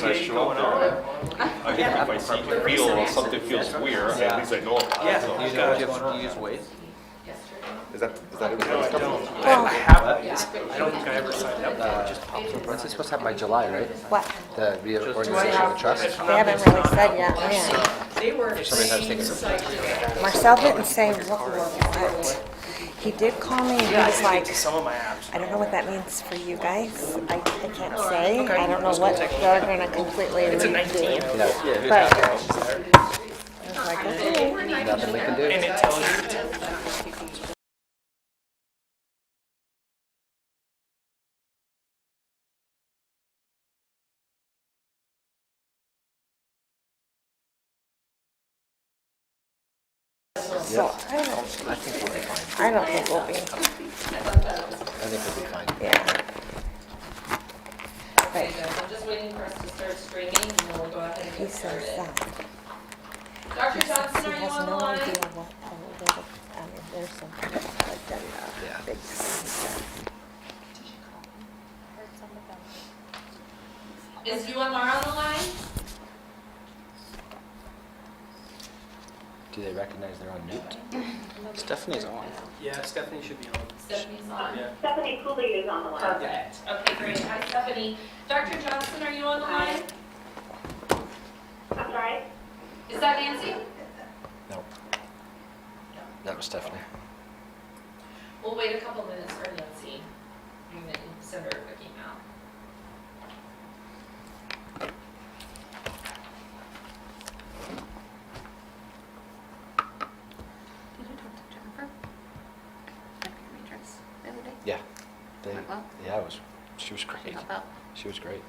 I show up there, I think if I feel something feels weird, at least I know about it. So. Do you use Waze? Is that it? No, I don't. I have Waze. I don't think I ever signed up for it. Just pops up. When's it supposed to happen by July, right? What? The reorganization of the trust? They haven't really said yet, man. Somebody has taken Marcel didn't say what. He did call me and he was like, Some of my apps. I don't know what that means for you guys. I can't say. I don't know what they're going to completely It's a redo. 19. But I was like, okay. Nothing we can do. And it tells you. So I think we'll be fine. don't think we'll be. I think we'll be fine. Yeah. Okay, guys, I'm just waiting for us to start streaming and then we'll go ahead and He get says started. that. Dr. Johnson, He are you has on the no line? idea what, there's some, like, them, Yeah. big stuff. Is UMR on the line? Do they recognize they're on mute? Stephanie's on. Yeah, Stephanie should be on. Stephanie's on? Yeah. Stephanie Cooley is on the line. Perfect. Okay, great. Hi, Stephanie. Dr. Johnson, are you on the line? I'm sorry? Is that Nancy? No. That was Stephanie. We'll wait a couple minutes for Nancy and then send her a quick email. Did you talk to Jennifer? At your matrix the other day? Yeah. They, Went well? yeah, she was Did great. you help out? She was great.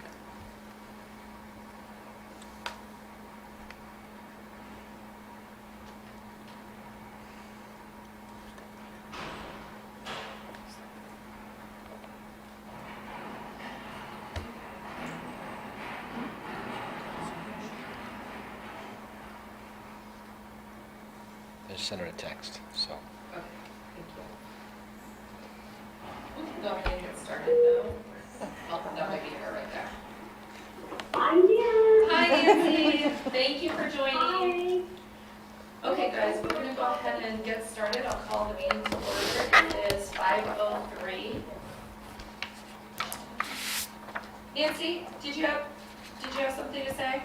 I just sent her a text, so. Okay, thank you. We can go ahead and get started though. Oh, that might be her right there. I'm here. Hi, Nancy. Thank you for joining. Hi. Okay, guys, we're going to go ahead and get started. I'll call the meeting to order. It is 5:03. Nancy, did you have something to say?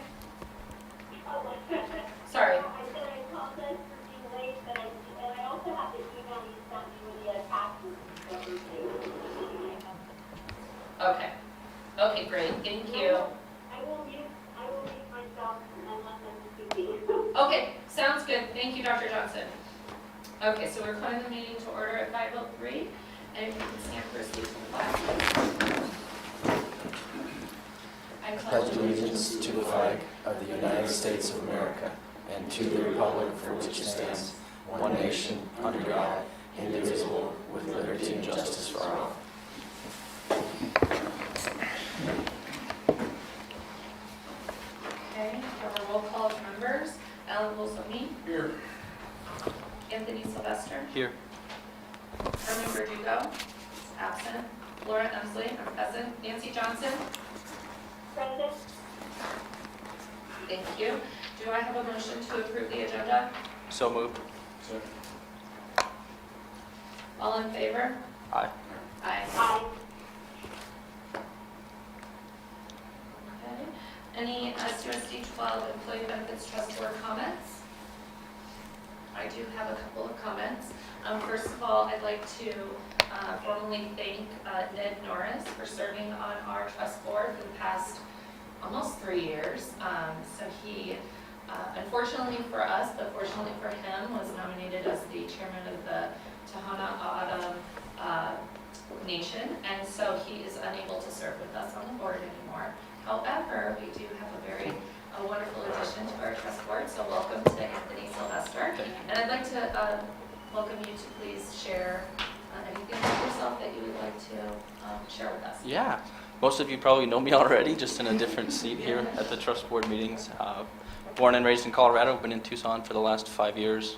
Sorry. I said I apologize for being late, and I also have the email you sent me with the attachments and stuff. Okay. Okay, great. Thank you. I will mute myself and let them speak. Okay, sounds good. Thank you, Dr. Johnson. Okay, so we're calling the meeting to order at 5:03, and if you can stand for a speech from the flag. I Pledge allegiance to the flag of the United States of America and to the republic for which it stands, one nation, under God, indivisible, with liberty and justice for all. Okay, have a roll call of members. Alan Bolsoni. Here. Anthony Sylvester. Here. Herman Verdugo. Absent. Laura Emsley, I'm present. Nancy Johnson. President? Thank you. Do I have a motion to approve the agenda? So moved. All in favor? Aye. Aye. Aye. Okay. Any SUSD 12 Employee Benefits Trust Board comments? I do have a couple of comments. First of all, I'd like to formally thank Ned Norris for serving on our trust board for the past almost 3 years. So he, unfortunately for us, but fortunately for him, was nominated as the chairman of the Tohono O'odham Nation, and so he is unable to serve with us on the board anymore. However, we do have a very wonderful addition to our trust board, so welcome to Anthony Sylvester. And I'd like to welcome you to please share anything about yourself that you would like to share with us. Yeah. Most of you probably know me already, just in a different seat here at the trust board meetings. Born and raised in Colorado, been in Tucson for the last 5 years.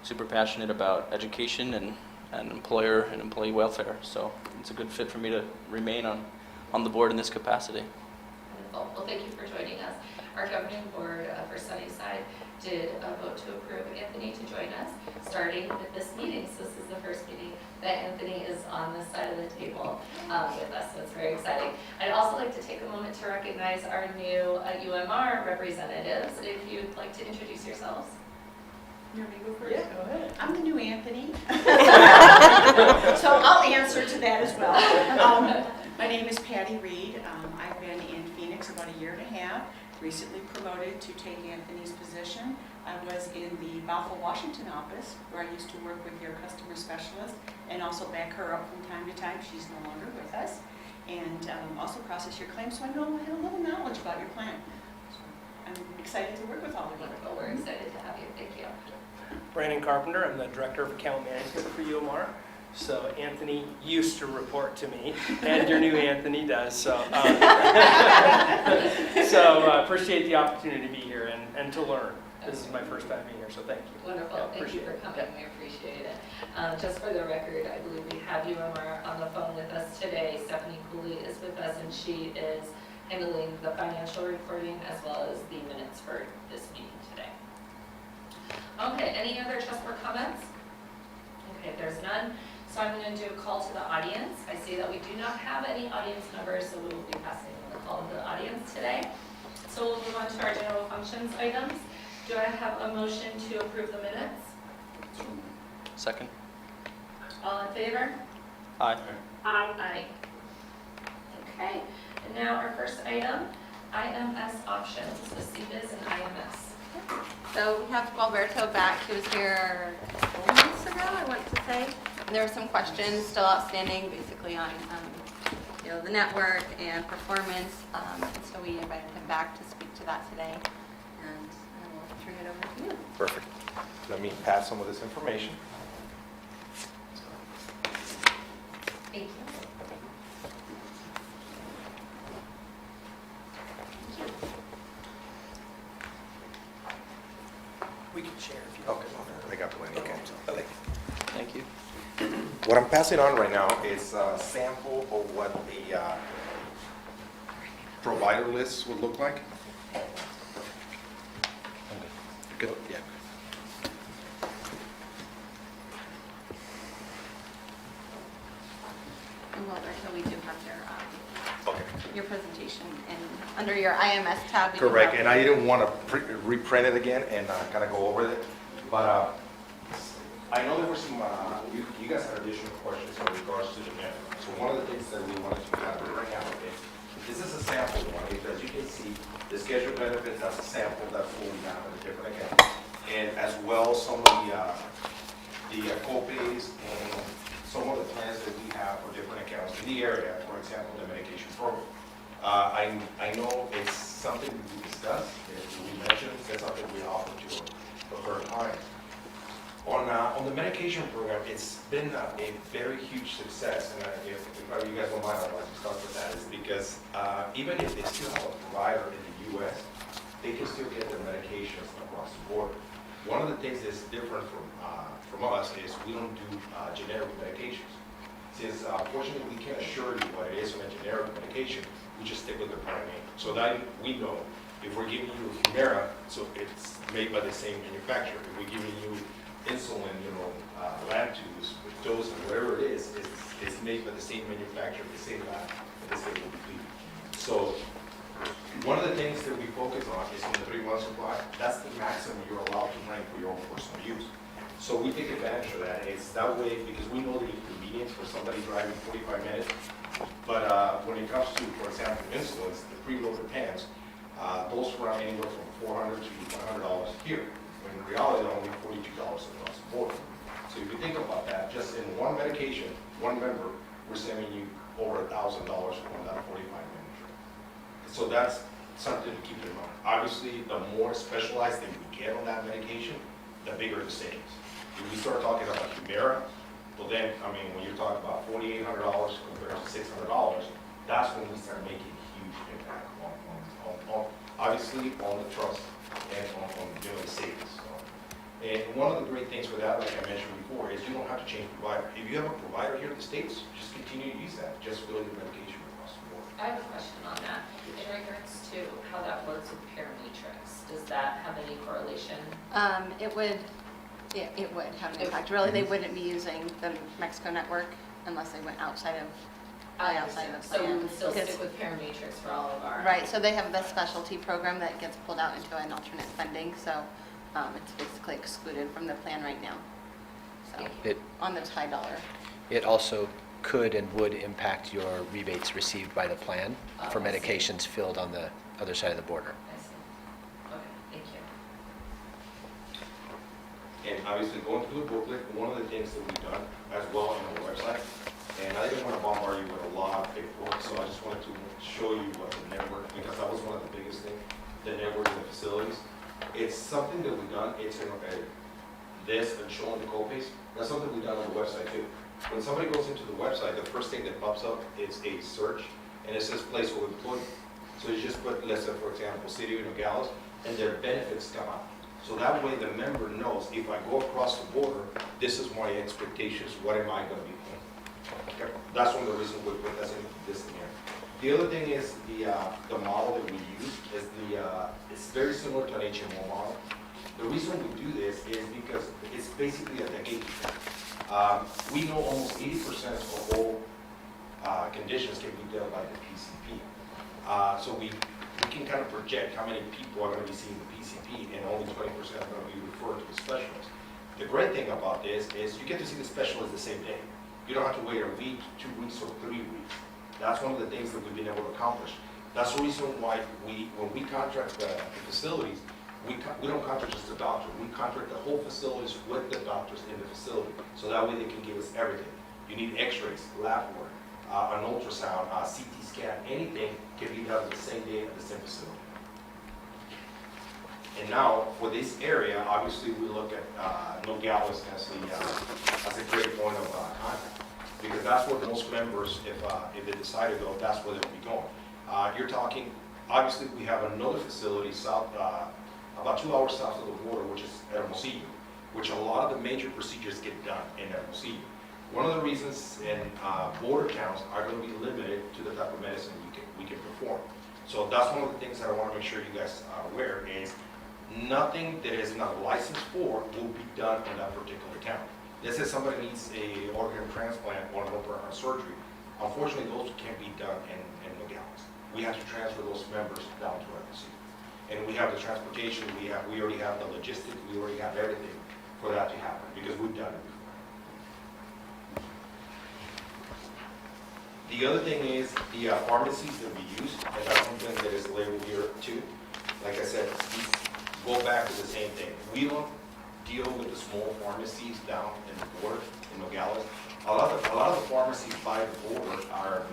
Super passionate about education and employer and employee welfare. So it's a good fit for me to remain on the board in this capacity. Wonderful. Well, thank you for our governing board for Sunnyside did vote to approve Anthony to join us, starting with this meeting. So this is the first meeting that Anthony is on this side of the table with us, so it's very exciting. I'd also like to take a moment to recognize our new UMR representatives. If you'd like to introduce yourselves. You want me to go first? Yeah, go ahead. I'm the new Anthony. So I'll answer to that as well. My name is Patty Reed. I've been in Phoenix about a year and a half, recently promoted to take Anthony's position. I was in the Bothell, Washington office where I used to work with your customer specialist and also back her up from time to time. She's no longer with us. And also process your claims, so I know I have a little knowledge about your plan. So I'm excited to work with all of you. Wonderful, we're excited to have you. Thank you. Brandon Carpenter, I'm the Director of Account Management for UMR. So Anthony used to report to me, and your new Anthony does. So, appreciate the opportunity to be here and to learn. This is my first time being here, so thank you. Wonderful, Yeah, thank you appreciate for it. coming, we appreciate it. Just for the record, I believe we have UMR on the phone with us today. Stephanie Cooley is with us, and she is handling the financial reporting as well as the minutes for this meeting today. Okay, any other trust board comments? Okay, there's none. So I'm going to do a call to the audience. I see that we do not have any audience members, so we will be passing on the call to the audience today. So we'll move on to our general functions items. Do I have a motion to approve the minutes? Second? All in favor? Aye. Aye. Okay, and now our first item, IMS options, the CBIZ and IMS. So we have Alberto back. He was here a couple months ago, I want to say. And there were some questions still outstanding, basically on the network and performance. And so we invited him back to speak to that today. And I will turn it over to you. Perfect. Let me pass some of this information. Thank you. We can share if you Okay, I got plenty. Okay. Thank you. What I'm passing on right now is a sample of what the provider list would look like. Good, yeah. And Alberto, we do have Okay. your presentation and under your IMS tab. we do Correct, have- and I didn't want to reprint it again and kind of go over it, but I know there were some, you guys had additional questions in regards to the network. So one of the things that we wanted to kind of bring out is, this is a sample one, because you can see the scheduled benefits, that's a sample, that's what we have in a different account. And as well, some of the co-pays and some of the plans that we have for different accounts in the area, for example, the medication program. I know it's something we discussed, we mentioned, it's something we offer to the current clients. On the medication program, it's been a very huge success, and if you guys don't mind, I'd like to start with that, is because even if they still have a provider in the U.S., they can still get their medications across the border. One of the things that's different from us is we don't do generic medications. Since fortunately we can't assure you what it is on a generic medication, we just stick with the brand name. So that we know if we're giving you Humira, so it's made by the same manufacturer. If we're giving you insulin, lab tubes, dose, whatever it is, it's made by the same manufacturer, the same lab, and the same complete. So one of the things that we focus on is on the 3-month supply. That's the maximum you're allowed to bring for your own personal use. So we take advantage of that. It's that way because we know the inconvenience for somebody driving 45 minutes. But when it comes to, for example, insulins, the preloaded pens, those run anywhere from $400 to $500 here. When in reality, they're only $42 across the board. So if you think about that, just in one medication, one member, we're saving you over $1,000 on that 45-minute trip. So that's something to keep in mind. Obviously, the more specialized that we get on that medication, the bigger the savings. If we start talking about Humira, well then, when you're talking about $4,800 compared to $600, that's when we start making a huge impact on obviously on the trust and on the savings. So, and one of the great things with that, like I mentioned before, is you don't have to change provider. If you have a provider here in the States, just continue to use that. Just fill your medication across the board. I have a question on that. In regards to how that works with Parametrics, does that have any correlation? It would, yeah, it would have an impact. Really, they wouldn't be using the Mexico network unless they went outside of the So we plan. would still Because- stick with Parametrics for all of our. Right, so they have the specialty program that gets pulled out into an alternate funding, so it's basically excluded from the plan right now. So, It, on those high dollar. it also could and would impact your rebates received by the plan for Oh, I see. medications filled on the other side of the border. I see. Okay, thank you. And obviously, going through the booklet, one of the things that we've done as well on our website, and I didn't want to bombard you with a lot of paperwork, so I just wanted to show you what the network, because that was one of the biggest things, the network and the facilities. It's something that we've done, it's in this and showing the co-pays, that's something we've done on the website too. When somebody goes into the website, the first thing that pops up is a search, and it says place of employment. So you just put, let's say, for example, City of Nogales, and their benefits come up. So that way the member knows, if I go across the border, this is my expectations, what am I going to be paying? Okay? That's one of the reasons we put this in here. The other thing is the model that we use is it's very similar to an HMO model. The reason we do this is because it's basically a decade. We know almost 80% of all conditions can be dealt by the PCP. So we can kind of project how many people are going to be seeing the PCP, and only 20% are going to be referred to the specialist. The great thing about this is you get to see the specialist the same day. You don't have to wait a week, 2 weeks, or 3 weeks. That's one of the things that we've been able to accomplish. That's the reason why when we contract the facilities, we don't contract just the doctor. We contract the whole facilities with the doctors in the facility. So that way they can give us everything. You need x-rays, lab work, an ultrasound, a CT scan, anything can be done the same day at the same facility. And now, for this area, obviously we look at Nogales as a great point of contact. Because that's where most members, if they decide to go, that's where they'll be going. You're talking, obviously we have another facility south, about 2 hours south of the border, which is Hermosillo, which a lot of the major procedures get done in Hermosillo. One of the reasons in border towns are going to be limited to the type of medicine we can perform. So that's one of the things that I want to make sure you guys are aware is nothing that is not licensed for will be done in that particular town. Let's say somebody needs a organ transplant or an open heart surgery. Unfortunately, those can't be done in Nogales. We have to transfer those members down to Hermosillo. And we have the transportation, we already have the logistics, we already have everything for that to happen because we've done it before. The other thing is the pharmacies that we use, and that's something that is labeled here too. Like I said, these go back to the same thing. We don't deal with the small pharmacies down in the border in Nogales. A lot of the pharmacies by the border are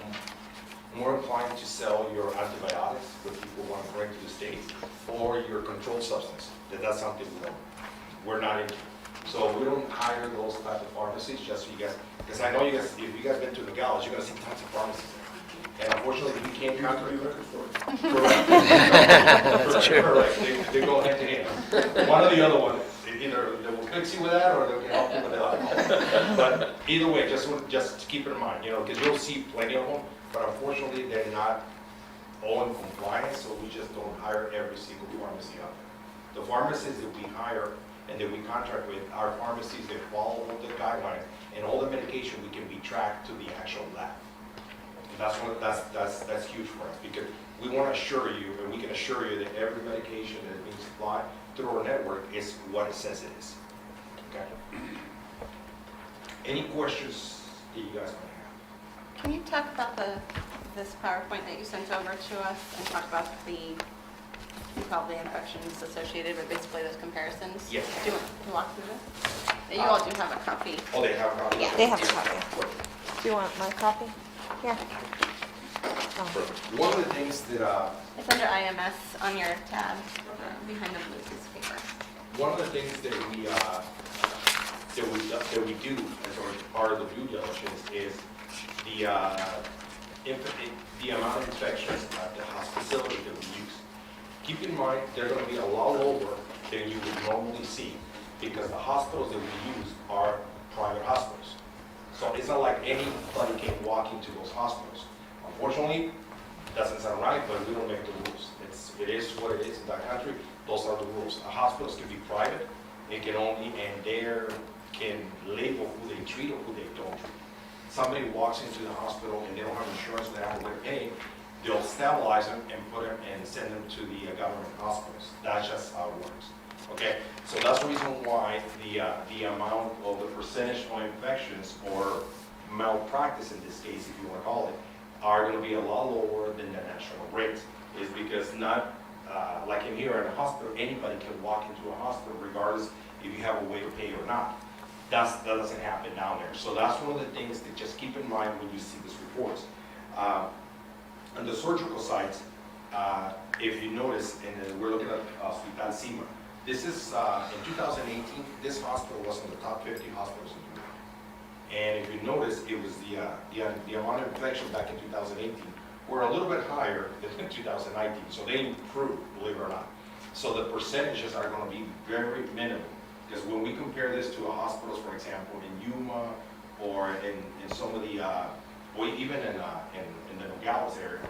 more inclined to sell your antibiotics that people want to bring to the States, or your controlled substance. That's something we're not into. So we don't hire those type of pharmacies just so you guys, because I know you guys, if you guys been to Nogales, you're going to see tons of pharmacies there. And unfortunately, we can't contract. Correct. That's true. Correct. They go hand to hand. One or the other one. Either they will fix you with that, or they can help you with that. But either way, just keep it in mind, because you'll see plenty of them. But unfortunately, they're not all in compliance, so we just don't hire every single pharmacy out there. The pharmacies that we hire and that we contract with are pharmacies that follow the guidelines, and all the medication we can be tracked to the actual lab. And that's huge for us, because we want to assure you, and we can assure you that every medication that is being supplied through our network is what it says it is. Okay. Any questions that you guys might have? Can you talk about this PowerPoint that you sent over to us and talk about probably infections associated with basically those comparisons? Yes. Do you want to walk through this? You all do have a copy. Oh, they have a copy? Yeah. They have a copy. Do you want my copy? Here. Oh. Perfect. One of the things that, It's under IMS on your tab behind the blue piece of paper. one of the things that we do as part of the due diligence is the amount of inspections at the facility that we use. Keep in mind, they're going to be a lot lower than you would normally see, because the hospitals that we use are private hospitals. So it's not like anybody can walk into those hospitals. Unfortunately, Doesn't sound right, but we don't make the rules. It is what it is in that country. Those are the rules. Hospitals can be private. It can only, and they can label who they treat or who they don't treat. Somebody walks into the hospital and they don't have insurance, they have to pay, they'll stabilize them and put them and send them to the government hospitals. That's just how it works. Okay, so that's the reason why the amount of the percentage of infections or malpractice in this case, if you want to call it, are going to be a lot lower than the national rate. Is because not like in here in a hospital, anybody can walk into a hospital regardless if you have a way to pay or not. That doesn't happen down there. So that's one of the things to just keep in mind when you see these reports. On the surgical sites, if you notice, and we're looking at Hospital Cima, this is, in 2018, this hospital was in the top 50 hospitals in the world. And if you notice, it was the amount of infection back in 2018 were a little bit higher than in 2019. So they improved, believe it or not. So the percentages are going to be very minimal. Because when we compare this to hospitals, for example, in Yuma or in some of the, or even in the Nogales area,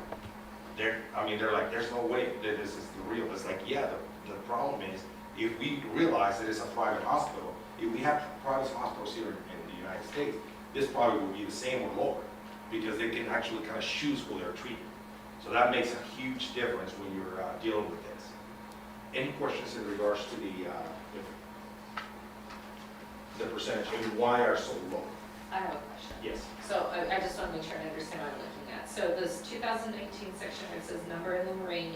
they're like, there's no way that this is the real. It's like, yeah, the problem is, if we realize that it's a private hospital, if we have private hospitals here in the United States, this probably would be the same or lower, because they can actually kind of choose who they're treating. So that makes a huge difference when you're dealing with this. Any questions in regards to the percentage and why are so low? I have a question. Yes. So I just want to make sure I understand what I'm looking at. So this 2019 section where it says number in the marine,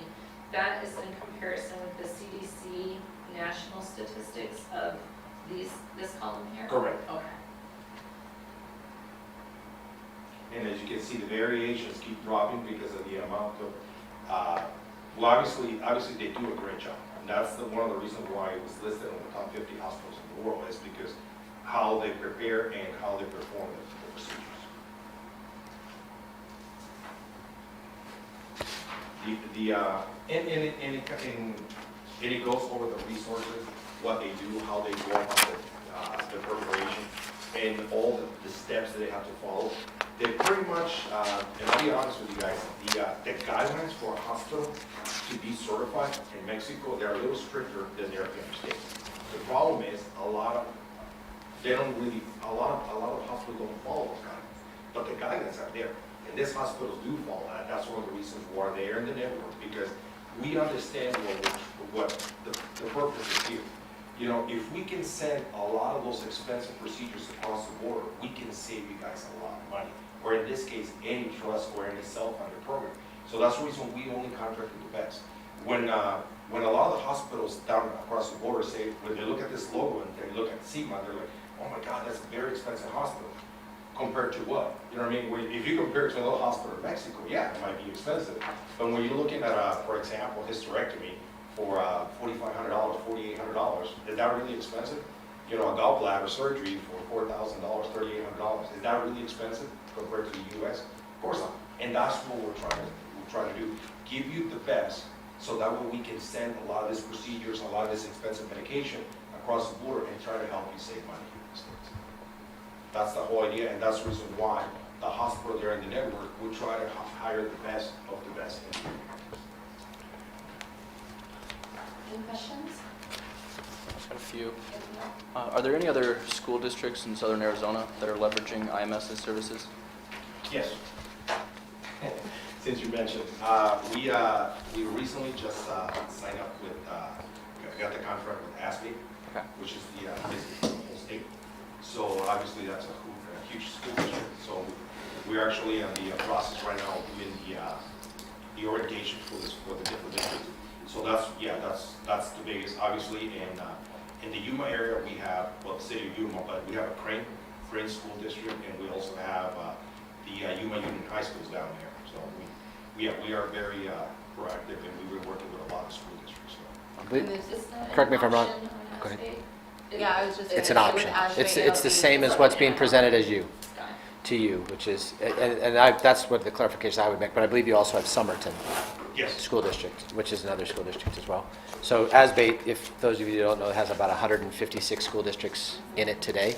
that is in comparison with the CDC national statistics of this column here? Correct. Okay. And as you can see, the variations keep dropping because of the amount of, well, obviously they do a great job. And that's one of the reasons why it was listed on the top 50 hospitals in the world, is because how they prepare and how they perform the procedures. And it goes over the resources, what they do, how they go about the preparation, and all the steps that they have to follow. They pretty much, and I'll be honest with you guys, the guidelines for a hospital to be certified in Mexico, they're a little stricter than they are in the States. The problem is a lot of hospitals don't follow those guidelines, but the guidelines are there. And these hospitals do follow that. That's one of the reasons why they're in the network, because we understand what the purpose is here. You know, if we can send a lot of those expensive procedures across the border, we can save you guys a lot of money. Or in this case, any trust or any self-funded program. So that's the reason we only contract with the best. When a lot of the hospitals down across the border say, when they look at this logo and they look at CIMA, they're like, oh my God, that's a very expensive hospital. Compared to what? You know what I mean? If you compare it to another hospital in Mexico, yeah, it might be expensive. But when you're looking at, for example, hysterectomy for $4,500, $4,800, is that really expensive? You know, a gallbladder surgery for $4,000, $3,800, is that really expensive compared to the U.S.? Of course not. And that's what we're trying to do. Give you the best, so that way we can send a lot of these procedures, a lot of this expensive medication across the border and try to help you save money here in the States. That's the whole idea, and that's the reason why the hospital there in the network will try to hire the best of the best. Any questions? I've got a few. Are there any other school districts in southern Arizona that are leveraging IMS's services? Yes. Since you mentioned, we recently just signed up with, got the contract with ASPE, Okay. which is basically the whole state. So obviously that's a huge school district. So we're actually in the process right now doing the orientation for the different districts. So that's the biggest, obviously. And in the Yuma area, we have, well, the city of Yuma, but we have a Crane School District, and we also have the Yuma Union High Schools down there. So we are very proactive, and we've been working with a lot of school districts. So. And is that Correct me an if I'm wrong. option on Go ahead. ASPE? Yeah, I was just. It's an gonna say, option. with It's the same as what's being presented as you, Got it. to you, which is, that's what the clarification I would make, but I believe you also have Somerton Yes. School District, which is another school district as well. So ASBATE, if those of you who don't know, has about 156 school districts in it today.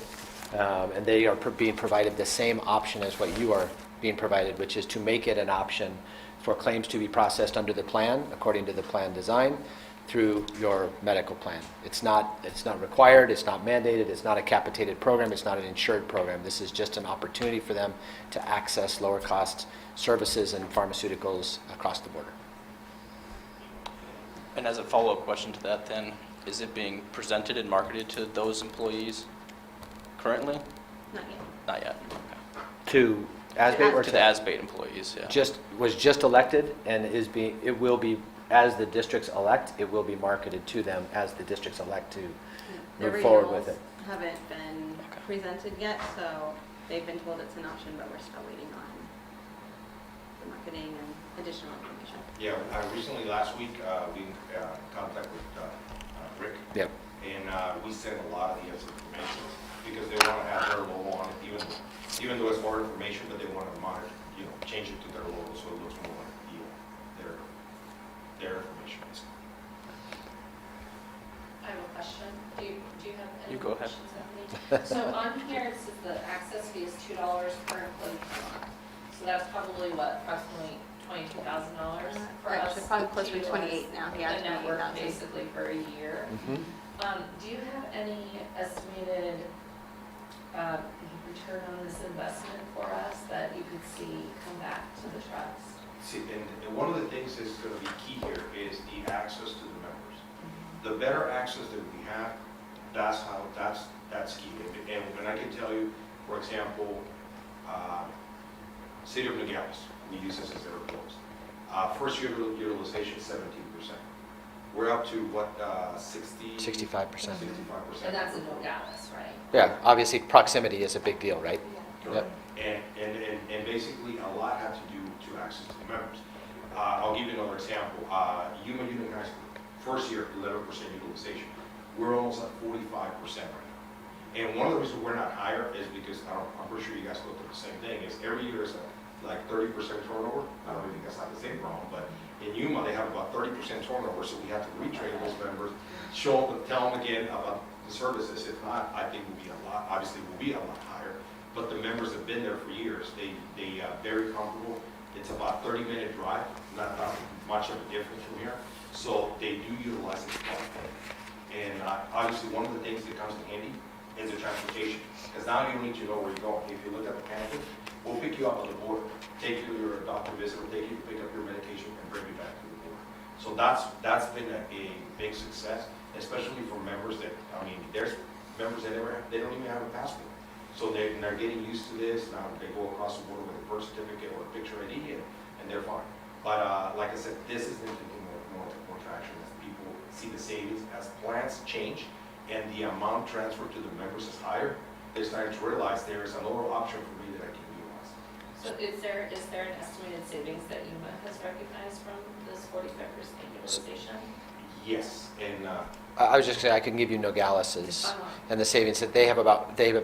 And they are being provided the same option as what you are being provided, which is to make it an option for claims to be processed under the plan, according to the plan design, through your medical plan. It's not required, it's not mandated, it's not a capitated program, it's not an insured program. This is just an opportunity for them to access lower cost services and pharmaceuticals across the border. And as a follow-up question to that then, is it being presented and marketed to those employees currently? Not yet. Not yet. Okay. To ASBATE or To the ASBATE employees, yeah. was just elected and it will be, as the districts elect, it will be marketed to them as the districts elect to The move forward with renewals it. haven't been Okay. presented yet, so they've been told it's an option, but we're still waiting on the marketing and additional information. Yeah, recently, last week, we contacted with Rick, Yep. and we sent a lot of the information, because they want to have their logo on it, even though it's more information, but they want to monitor, change it to their logo, so it looks more like their information. I have a question. Do you have any You go ahead. questions, Anthony? So on here, it says the access fee is $2 per employee per month. So that's probably what, approximately $22,000 for us? Actually, probably closer to utilize 28 now, yeah, The network 28,000. basically for a year. Do you have any estimated return on this investment for us that you could see come back to the trust? See, and one of the things that's going to be key here is the access to the members. The better access that we have, that's key. And I can tell you, for example, City of Nogales, we use this as their close. First year utilization, 17%. We're up to what, 60? 65%. 65%. And that's in Nogales, right? Yeah, obviously proximity is a big deal, right? Correct. And basically, a lot had to do to access to the members. I'll give you another example. Yuma Union High School, first year, 11% utilization. We're almost at 45% right now. And one of the reasons we're not higher is because, I'm pretty sure you guys looked at the same thing, is every year is like 30% turnover. I don't think that's not the same problem, but in Yuma, they have about 30% turnover, so we have to retrain those members, show them, tell them again about the services. If not, I think we'll be a lot higher. But the members have been there for years. They very comfortable. It's about a 30-minute drive, not much of a difference from here. So they do utilize it quite a bit. And obviously, one of the things that comes in handy is the transportation. Because now you need to know where you're going. If you look at the pamphlet, we'll pick you up on the border, take you to your doctor visit, or take you to pick up your medication and bring you back to the border. So that's been a big success, especially for members that, there's members that they don't even have a passport. So they're getting used to this. Now they go across the border with a birth certificate or a picture ID, and they're fine. But like I said, this is going to get more traction as people see the savings, as plans change, and the amount transferred to the members is higher. They're starting to realize there is another option for me that I can utilize. So is there an estimated savings that Yuma has recognized from this 45% utilization? Yes, and I was just saying, I can give you Nogales's and the savings that they have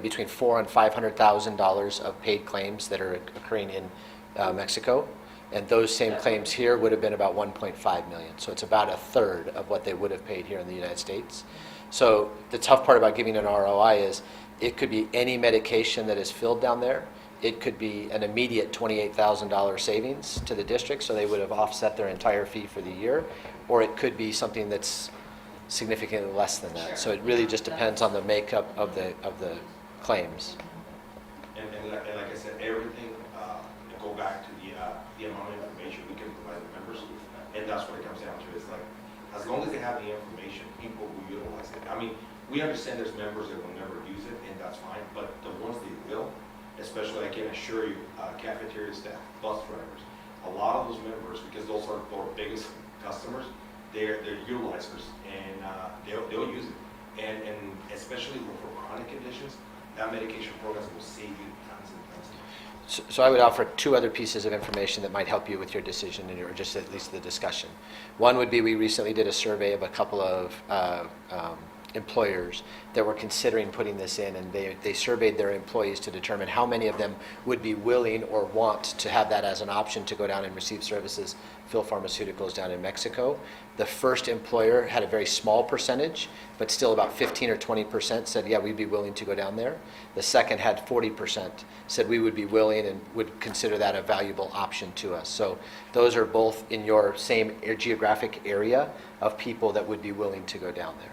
between $400,000 and $500,000 of paid claims that are occurring in Mexico. And those same claims here would have been about 1.5 million. So it's about a third of what they would have paid here in the United States. So the tough part about giving an ROI is it could be any medication that is filled down there. It could be an immediate $28,000 savings to the district, so they would have offset their entire fee for the year. Or it could be something that's significantly less than that. Sure. So it really just depends on the makeup of the claims. And like I said, everything go back to the amount of information we can provide the members, and that's what it comes down to. It's like, as long as they have the information, people will utilize it. We understand there's members that will never use it, and that's fine, but the ones that will, especially, I can assure you, cafeteria staff, bus drivers, a lot of those members, because those are our biggest customers, they're utilizers, and they'll use it. And especially for chronic conditions, that medication programs will save you tons and tons of money. So I would offer two other pieces of information that might help you with your decision, or just at least the discussion. One would be, we recently did a survey of a couple of employers that were considering putting this in, and they surveyed their employees to determine how many of them would be willing or want to have that as an option to go down and receive services, fill pharmaceuticals down in Mexico. The first employer had a very small percentage, but still about 15 or 20% said, yeah, we'd be willing to go down there. The second had 40%, said we would be willing and would consider that a valuable option to us. So those are both in your same geographic area of people that would be willing to go down there.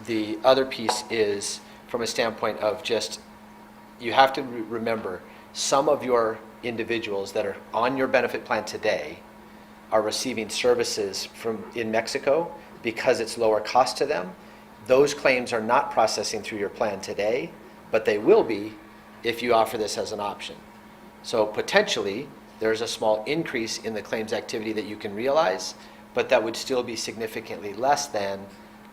The other piece is from a standpoint of just, you have to remember, some of your individuals that are on your benefit plan today are receiving services in Mexico because it's lower cost to them. Those claims are not processing through your plan today, but they will be if you offer this as an option. So potentially, there's a small increase in the claims activity that you can realize, but that would still be significantly less than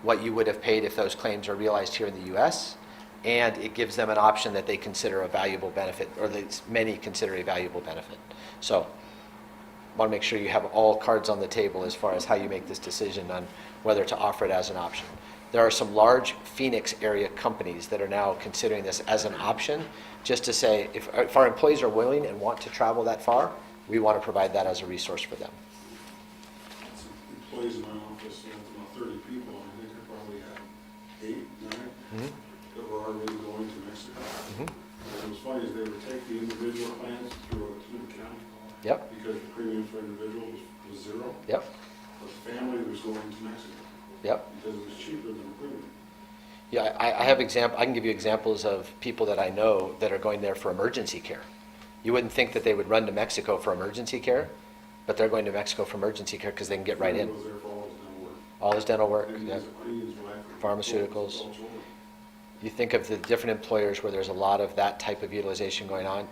what you would have paid if those claims are realized here in the US, and it gives them an option that they consider a valuable benefit, or that many consider a valuable benefit. So want to make sure you have all cards on the table as far as how you make this decision on whether to offer it as an option. There are some large Phoenix area companies that are now considering this as an option, just to say, if our employees are willing and want to travel that far, we want to provide that as a resource for them. Employees in my office, about 30 people, and I think I probably had 8, 9 that were already going to Mexico. And what was funny is they would take the individual plans through the county. Yep. Because the premium for individual was 0. Yep. But the family was going to Mexico. Yep. Because it was cheaper than the premium. Yeah, I can give you examples of people that I know that are going there for emergency care. You wouldn't think that they would run to Mexico for emergency care, but they're going to Mexico for emergency care because they can get right in. Was there for all his dental work. All his dental work, And he yeah. was a Queen's wife. Pharmaceuticals. All children. You think of the different employers where there's a lot of that type of utilization going on.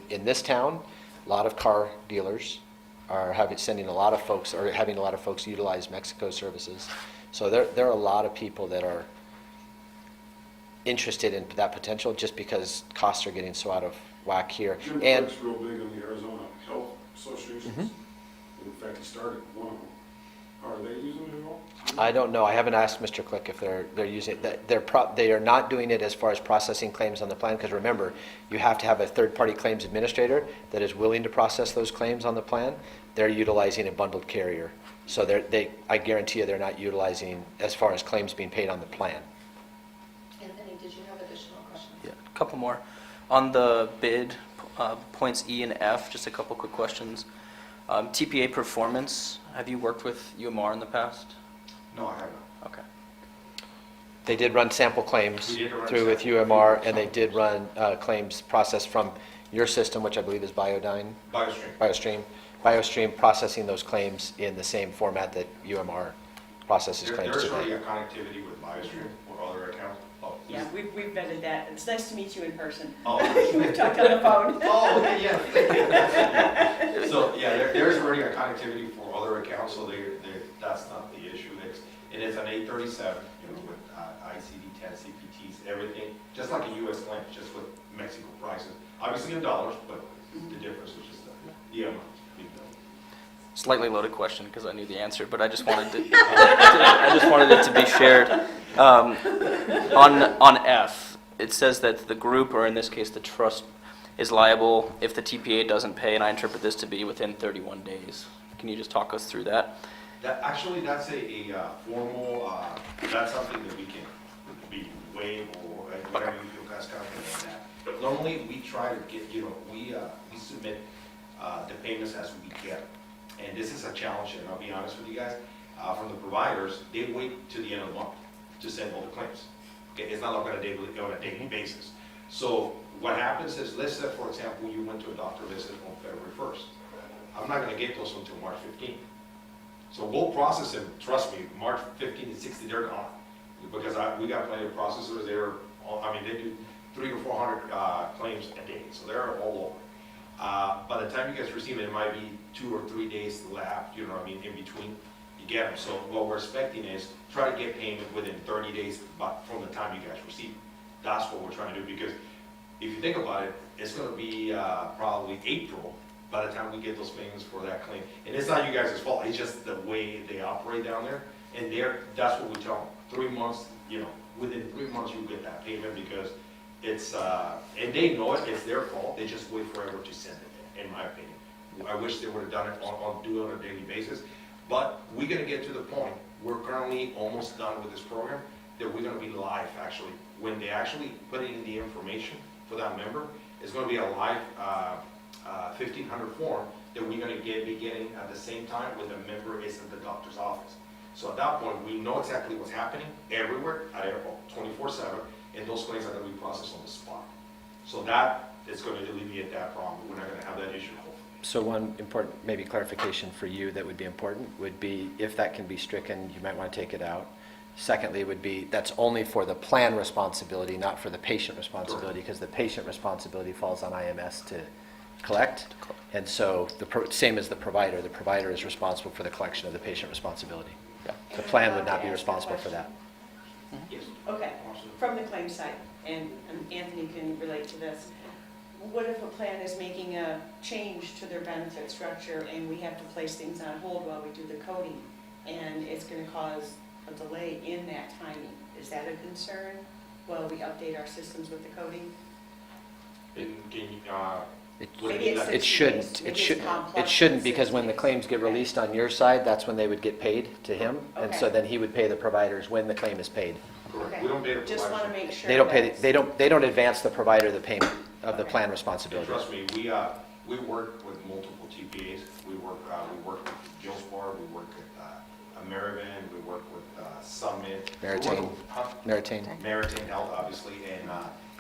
In this town, a lot of car dealers are having a lot of folks utilize Mexico services. So there are a lot of people that are interested in that potential just because costs are getting so out of whack here. Jim And Clark's real big on the Arizona Health Associations. In fact, he started one of them. Are they using it at all? I don't know. I haven't asked Mr. Click if they're using it. They are not doing it as far as processing claims on the plan, because remember, you have to have a third-party claims administrator that is willing to process those claims on the plan. They're utilizing a bundled carrier. So I guarantee you they're not utilizing as far as claims being paid on the plan. Anthony, did you have additional questions? Yeah, a couple more. On the bid, points E and F, just a couple quick questions. TPA performance, have you worked with UMR in the past? No, I haven't. Okay. They did run sample claims We did run through with sample UMR, claims. and they did run claims processed from your system, which I believe is BioStream. BioStream processing those claims in the same format that UMR processes claims There's already today. a connectivity with BioStream or other accounts. Oh, Yeah, we've vetted that. It's nice to meet you in person. Oh. We've talked on the phone. Oh, okay, yeah. So, yeah, there's already a connectivity for other accounts, so that's not the issue. It is an 837, with ICD-10, CPTs, everything, just like a U.S. claim, just with Mexico prices. Obviously in dollars, but the difference is just the amount. Slightly loaded question because I knew the answer, but I just wanted it to be shared. On F, it says that the group, or in this case the trust, is liable if the TPA doesn't pay, and I interpret this to be within 31 days. Can you just talk us through that? Actually, that's a formal, that's something that we can be waived or whatever you feel guys confident in that. Normally, we try to get, we submit the payments as we get. And this is a challenge, and I'll be honest with you guys, from the providers, they wait to the end of the month to send all the claims. Okay, it's not like on a daily basis. So what happens is, let's say, for example, you went to a doctor visit on February 1st. I'm not going to get those until March 15th. So we'll process them, trust me, March 15th and 16th, they're gone. Because we got plenty of processors there. They do 300 to 400 claims a day, so they're all over. By the time you guys receive it, it might be 2 or 3 days left, in between you get them. So what we're expecting is try to get payment within 30 days from the time you guys receive it. That's what we're trying to do, because if you think about it, it's going to be probably April by the time we get those payments for that claim. And it's not you guys' fault, it's just the way they operate down there. And that's what we tell them, 3 months, within 3 months you get that payment because it's, and they know it's their fault, they just wait forever to send it, in my opinion. I wish they would have done it do it on a daily basis, but we're gonna get to the point, we're currently almost done with this program, that we're gonna be live actually. When they actually put in the information for that member, it's gonna be a live 1500 form that we're gonna be getting at the same time when the member is in the doctor's office. So at that point, we know exactly what's happening everywhere at airport, 24/7, and those claims are gonna be processed on the spot. So that is gonna alleviate that problem. We're not gonna have that issue, hopefully. So one important, maybe clarification for you that would be important, would be if that can be stricken, you might want to take it out. Secondly, would be that's only for the plan responsibility, not for the patient responsibility, because the patient responsibility falls on IMS to collect. And so same as the provider is responsible for the collection of the patient responsibility. Yeah. The plan would not be responsible for that. Yes. Okay, from the claim side, and Anthony can relate to this. What if a plan is making a change to their benefit structure and we have to place things on hold while we do the coding? And it's going to cause a delay in that timing. Is that a concern while we update our systems with the coding? Can you, Maybe it's 60 It shouldn't. days. It Maybe should. it's complex It shouldn't and because 60 when the days. claims get released on your side, that's when they would get paid to him, and so Okay. then he would pay the providers when the claim is paid. correct, Okay. we don't pay the Just want to providers. make sure. They don't pay. that's- They don't advance the provider the payment of the Okay. plan And responsibility. trust me, we work with multiple TPAs. We work with Gilspar, we work with Amerivan, we work with Summit. We work Meritain. with- huh? Meritain. Meritain Health, obviously, and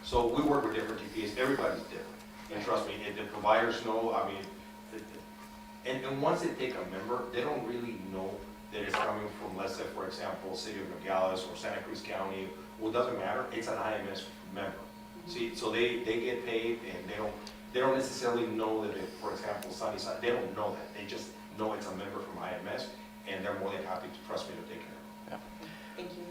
so we work with different TPAs. Everybody's different. And trust me, and the providers know, I mean, and once they take a member, they don't really know that it's coming from, let's say, for example, City of Nogales or Santa Cruz County. Well, it doesn't matter, it's an IMS member. See, so they get paid and they don't necessarily know that, for example, Sunnyside, they don't know that. They just know it's a member from IMS and they're more than happy to trust me to take care of it. Thank you.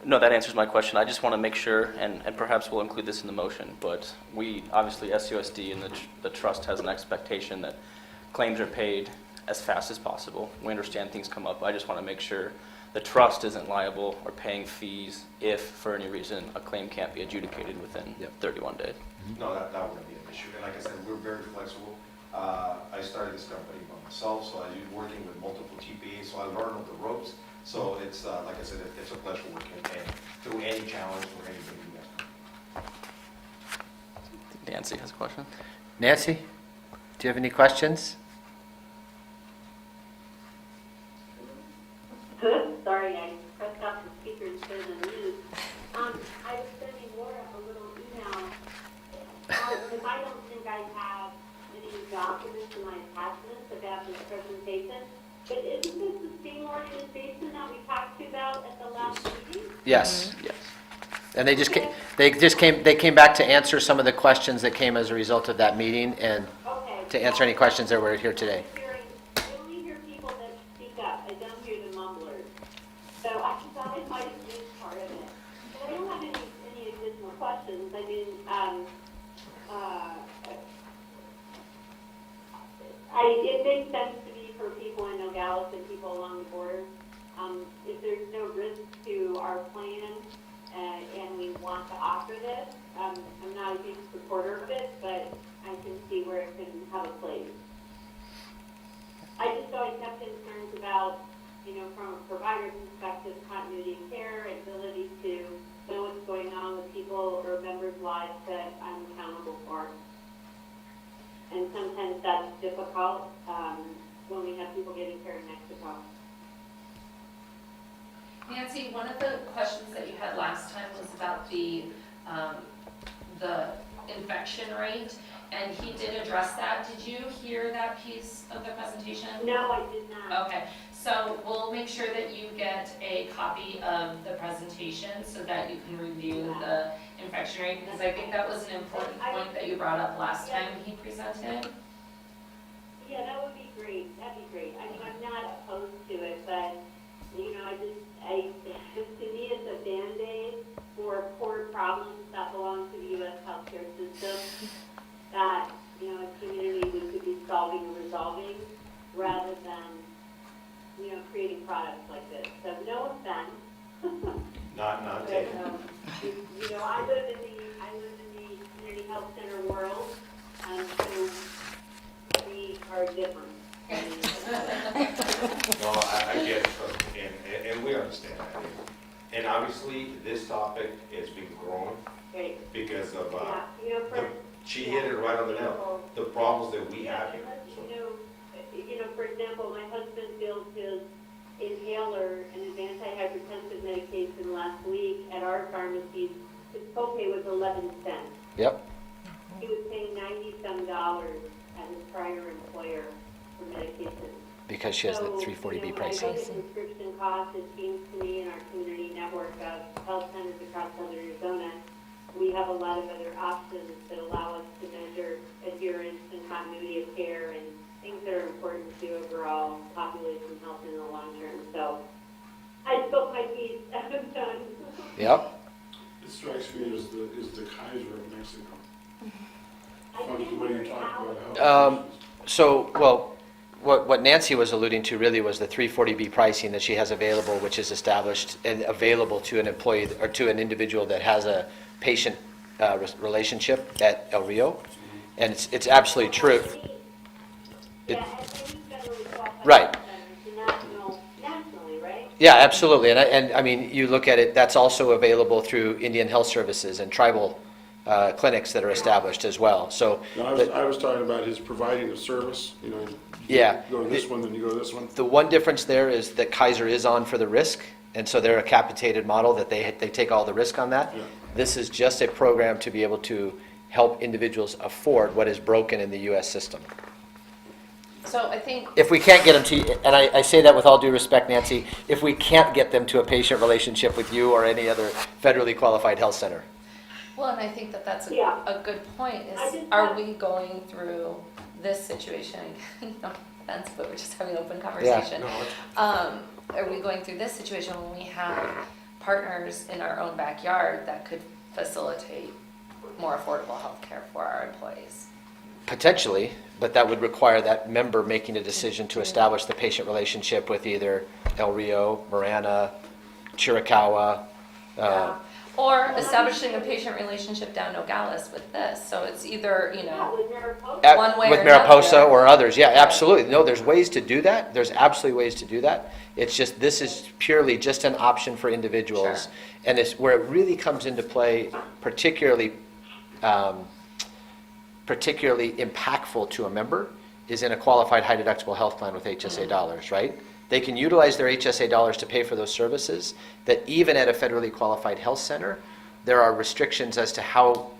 No, that answers my question. I just want to make sure, and perhaps we'll include this in the motion, but we, obviously, SUSD and the trust has an expectation that claims are paid as fast as possible. We understand things come up. I just want to make sure the trust isn't liable or paying fees if, for any reason, a claim can't be adjudicated within 31 days. No, that wouldn't be an issue. And like I said, we're very flexible. I started this company by myself, so I was working with multiple TPAs, so I learned all the ropes. So it's, like I said, it's a pleasure working and through any challenge or anything you guys do. Nancy has a question. Nancy, do you have any questions? Good, sorry, I pressed off the speaker instead of the mute. I was sending Laura a little email, because I don't think I have any documents in my attachments about this presentation. But isn't this the same organization that we talked about at the last meeting? Yes. Yes. And they came back to answer some of the questions that came as a result of that meeting and Okay. to answer any questions that were here today. I only hear people that speak up, I don't hear the mumblers. So I thought I might have missed part of it. But I don't have any additional questions. I mean, it makes sense to me for people in Nogales and people along the border. If there's no risk to our plan, and we want to offer this, I'm not a huge supporter of it, but I can see where it can have a place. I just always have concerns about, from a provider perspective, continuity of care, ability to know what's going on with people or members' lives that I'm accountable for. And sometimes that's difficult when we have people getting care in Mexico. Nancy, one of the questions that you had last time was about the infection rate, and he did address that. Did you hear that piece of the presentation? No, I did not. Okay, so we'll make sure that you get a copy of the presentation so that you can review the infection rate, because I think that was an important point that you brought up last time he presented. Yeah, that would be great. That'd be great. I mean, I'm not opposed to it, but, to me, it's a Band-Aid for core problems that belong to the U.S. healthcare system that, as a community, we could be solving and resolving rather than, creating products like this. So, no live in the community health center world, so we are different. No, I get it, and we understand that. And obviously, this topic is being grown Right. because of, Yeah, you know, for. she hit it right on the nail, the problems that we have here. So, For example, my husband filled his inhaler and his antihypertensive medication last week at our pharmacy. His copay was 11 cents. Yep. He was paying $90-some at his prior employer for medication. Because she has the So, 340B when I pricing. look at prescription costs, it seems to me in our community network of health centers across southern Arizona, we have a lot of other options that allow us to measure adherence and continuity of care and things that are important to overall population health in the long term. So I spoke my piece. I'm done. Yep. It strikes me as the Kaiser of Mexico. I Funny think when you we're talk out. about health. So, well, what Nancy was alluding to really was the 340B pricing that she has available, which is established and available to an employee or to an individual that has a patient relationship at El Rio. And it's absolutely true. It- Yeah, and any federally qualified Right. centers, nationally, right? Yeah, absolutely. And I mean, you look at it, that's also available through Indian Health Services and tribal clinics that are established as well. So, No, I was talking about his providing of service, yeah. You go to this one, then you go to this one. The one difference there is that Kaiser is on for the risk, and so they're a capitated model that they take all the risk on that. Yeah. This is just a program to be able to help individuals afford what is broken in the U.S. system. So I think, If we can't get them to, and I say that with all due respect, Nancy, if we can't get them to a patient relationship with you or any other federally qualified health center. well, and I think that that's Yeah. a good point, I is just are have- we going through this situation, no offense, but we're just having an open conversation. Are we going through this situation when we have partners in our own backyard that could facilitate more affordable health care for our employees? Potentially, but that would require that member making a decision to establish the patient relationship with either El Rio, Marana, Chiricahua. Or establishing a patient relationship down Nogales with this, so it's either, Yeah, with Mariposa. At- one way with or Mariposa another. or others, yeah, Right. absolutely. No, there's ways to do that. There's absolutely ways to do that. It's just, this is purely just an option for individuals. Sure. And it's where it really comes into play, particularly impactful to a member, is in a qualified high deductible health plan with HSA dollars, right? They can utilize their HSA dollars to pay for those services, that even at a federally qualified health center, there are restrictions as to how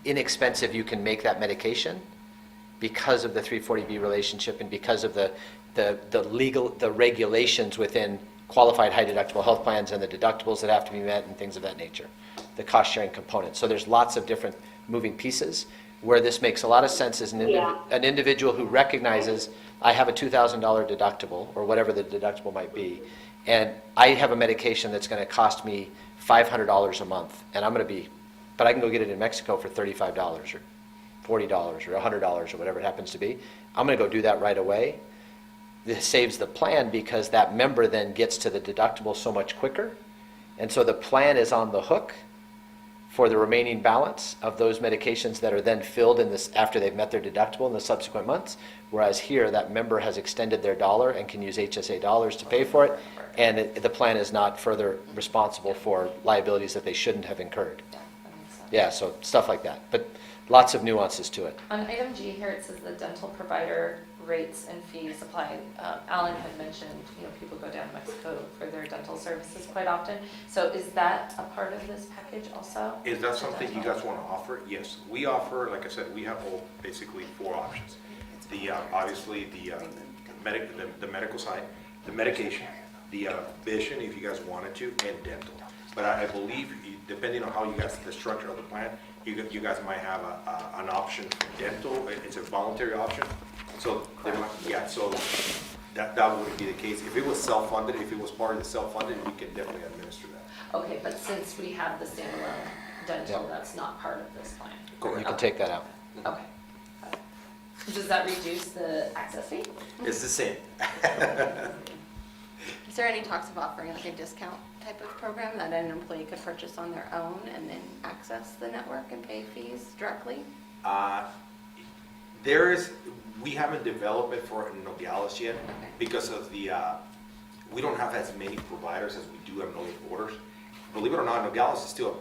inexpensive you can make that medication because of the 340B relationship and because of the regulations within qualified high deductible health plans and the deductibles that have to be met and things of that nature, the cost sharing component. So there's lots of different moving pieces. Where this makes a lot of sense is an individual who recognizes, I have a $2,000 deductible, or whatever the deductible might be, and I have a medication that's going to cost me $500 a month, and but I can go get it in Mexico for $35 or $40 or $100 or whatever it happens to be. I'm going to go do that right away. This saves the plan because that member then gets to the deductible so much quicker, and so the plan is on the hook for the remaining balance of those medications that are then filled in this after they've met their deductible in the subsequent months. Whereas here, that member has extended their dollar and can use HSA dollars to pay for it, and the plan is not further responsible for liabilities that they shouldn't have incurred. Yeah, that makes sense. Yeah, so stuff like that, but lots of nuances to it. On item G here, it says the dental provider rates and fees applied. Alan had mentioned, people go down to Mexico for their dental services quite often. So is that a part of this package also? Is that something you guys want to offer? Yes, we offer, like I said, we have basically 4 options. Obviously the medical side, the medication, the vision if you guys wanted to, and dental. But I believe, depending on how you guys, the structure of the plan, you guys might have an option for dental. It's a voluntary option. So, so that would be the case. If it was self-funded, if it was part of the self-funded, we can definitely administer that. Okay, but since we have the standalone dental, Yeah. that's not part of this plan. You can take that out. Okay. Does that reduce the access fee? It's the same. Is there any talks of offering like a discount type of program that an employee could purchase on their own and then access the network and pay fees directly? We haven't developed it for Nogales yet Okay. because of we don't have as many providers as we do have Northern borders. Believe it or not, Nogales is still a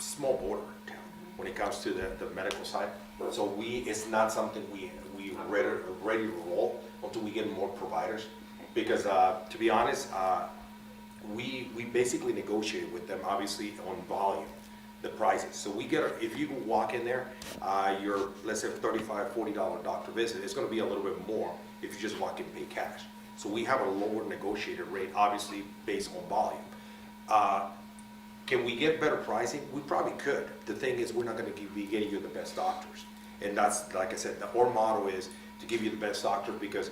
small border town when it comes to the medical side. So it's not something we ready to roll until we get more providers. Because to be honest, we basically negotiate with them, obviously, on volume, the prices. So if you walk in there, your, let's say, $35, $40 doctor visit, it's gonna be a little bit more if you just walk in and pay cash. So we have a lower negotiated rate, obviously, based on volume. Can we get better pricing? We probably could. The thing is, we're not gonna be getting you the best doctors. And that's, like I said, our motto is to give you the best doctor, because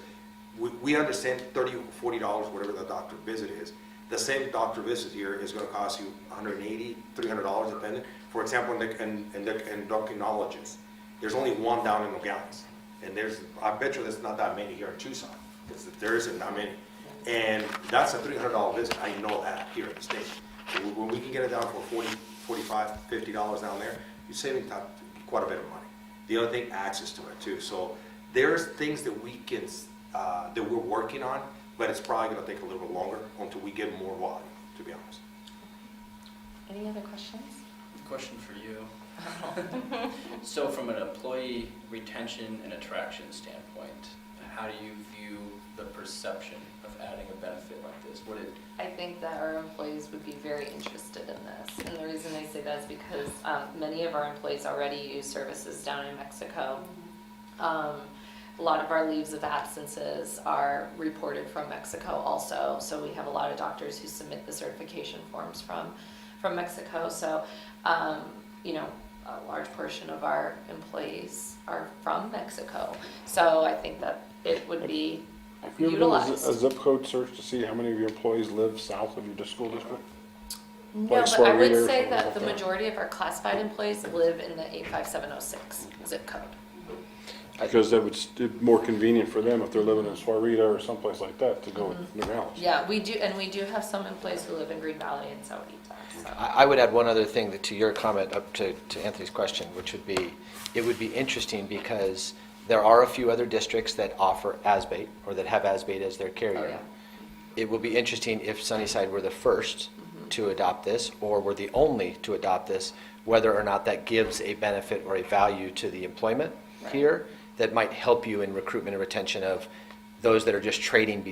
we understand $30 or $40, whatever the doctor visit is. The same doctor visit here is going to cost you $180, $300, depending. For example, endocrinologist, there's only one down in Nogales, and I bet you there's not that many here in Tucson, because there isn't that many. And that's a $300 visit. I know that here in the state. So when we can get it down for $40, $45, $50 down there, you're saving quite a bit of money. The other thing, access to it too. So there's things that we can that we're working on, but it's probably going to take a little bit longer until we get more volume, to be honest. Any other questions? Question for you. So from an employee retention and attraction standpoint, how do you view the perception of adding a benefit like this? I think that our employees would be very interested in this. And the reason I say that is because many of our employees already use services down in Mexico. A lot of our leaves of absences are reported from Mexico also. So we have a lot of doctors who submit the certification forms from Mexico. So, a large portion of our employees are from Mexico. So I think that it would be Have you ever done a zip code search to see how many of your employees live south of your school district? No, Like but I would Swarita or say something that like the that? majority of our classified employees live in the 85706 zip code. Because that would more convenient for them if they're living in Swarita or someplace like that to go with Nogales. Yeah, we do, and we do have some employees who live in Green Valley and Sahuarita, so. I would add one other thing to your comment up to Anthony's question, which would be, it would be interesting because there are a few other districts that offer ASBATE or that have ASBATE as their carrier. Oh, yeah. It will be interesting if Sunnyside were the first to adopt this or were the only to adopt this, whether or not that gives a benefit or a value to the employment here that might help you in recruitment and retention of those that are just trading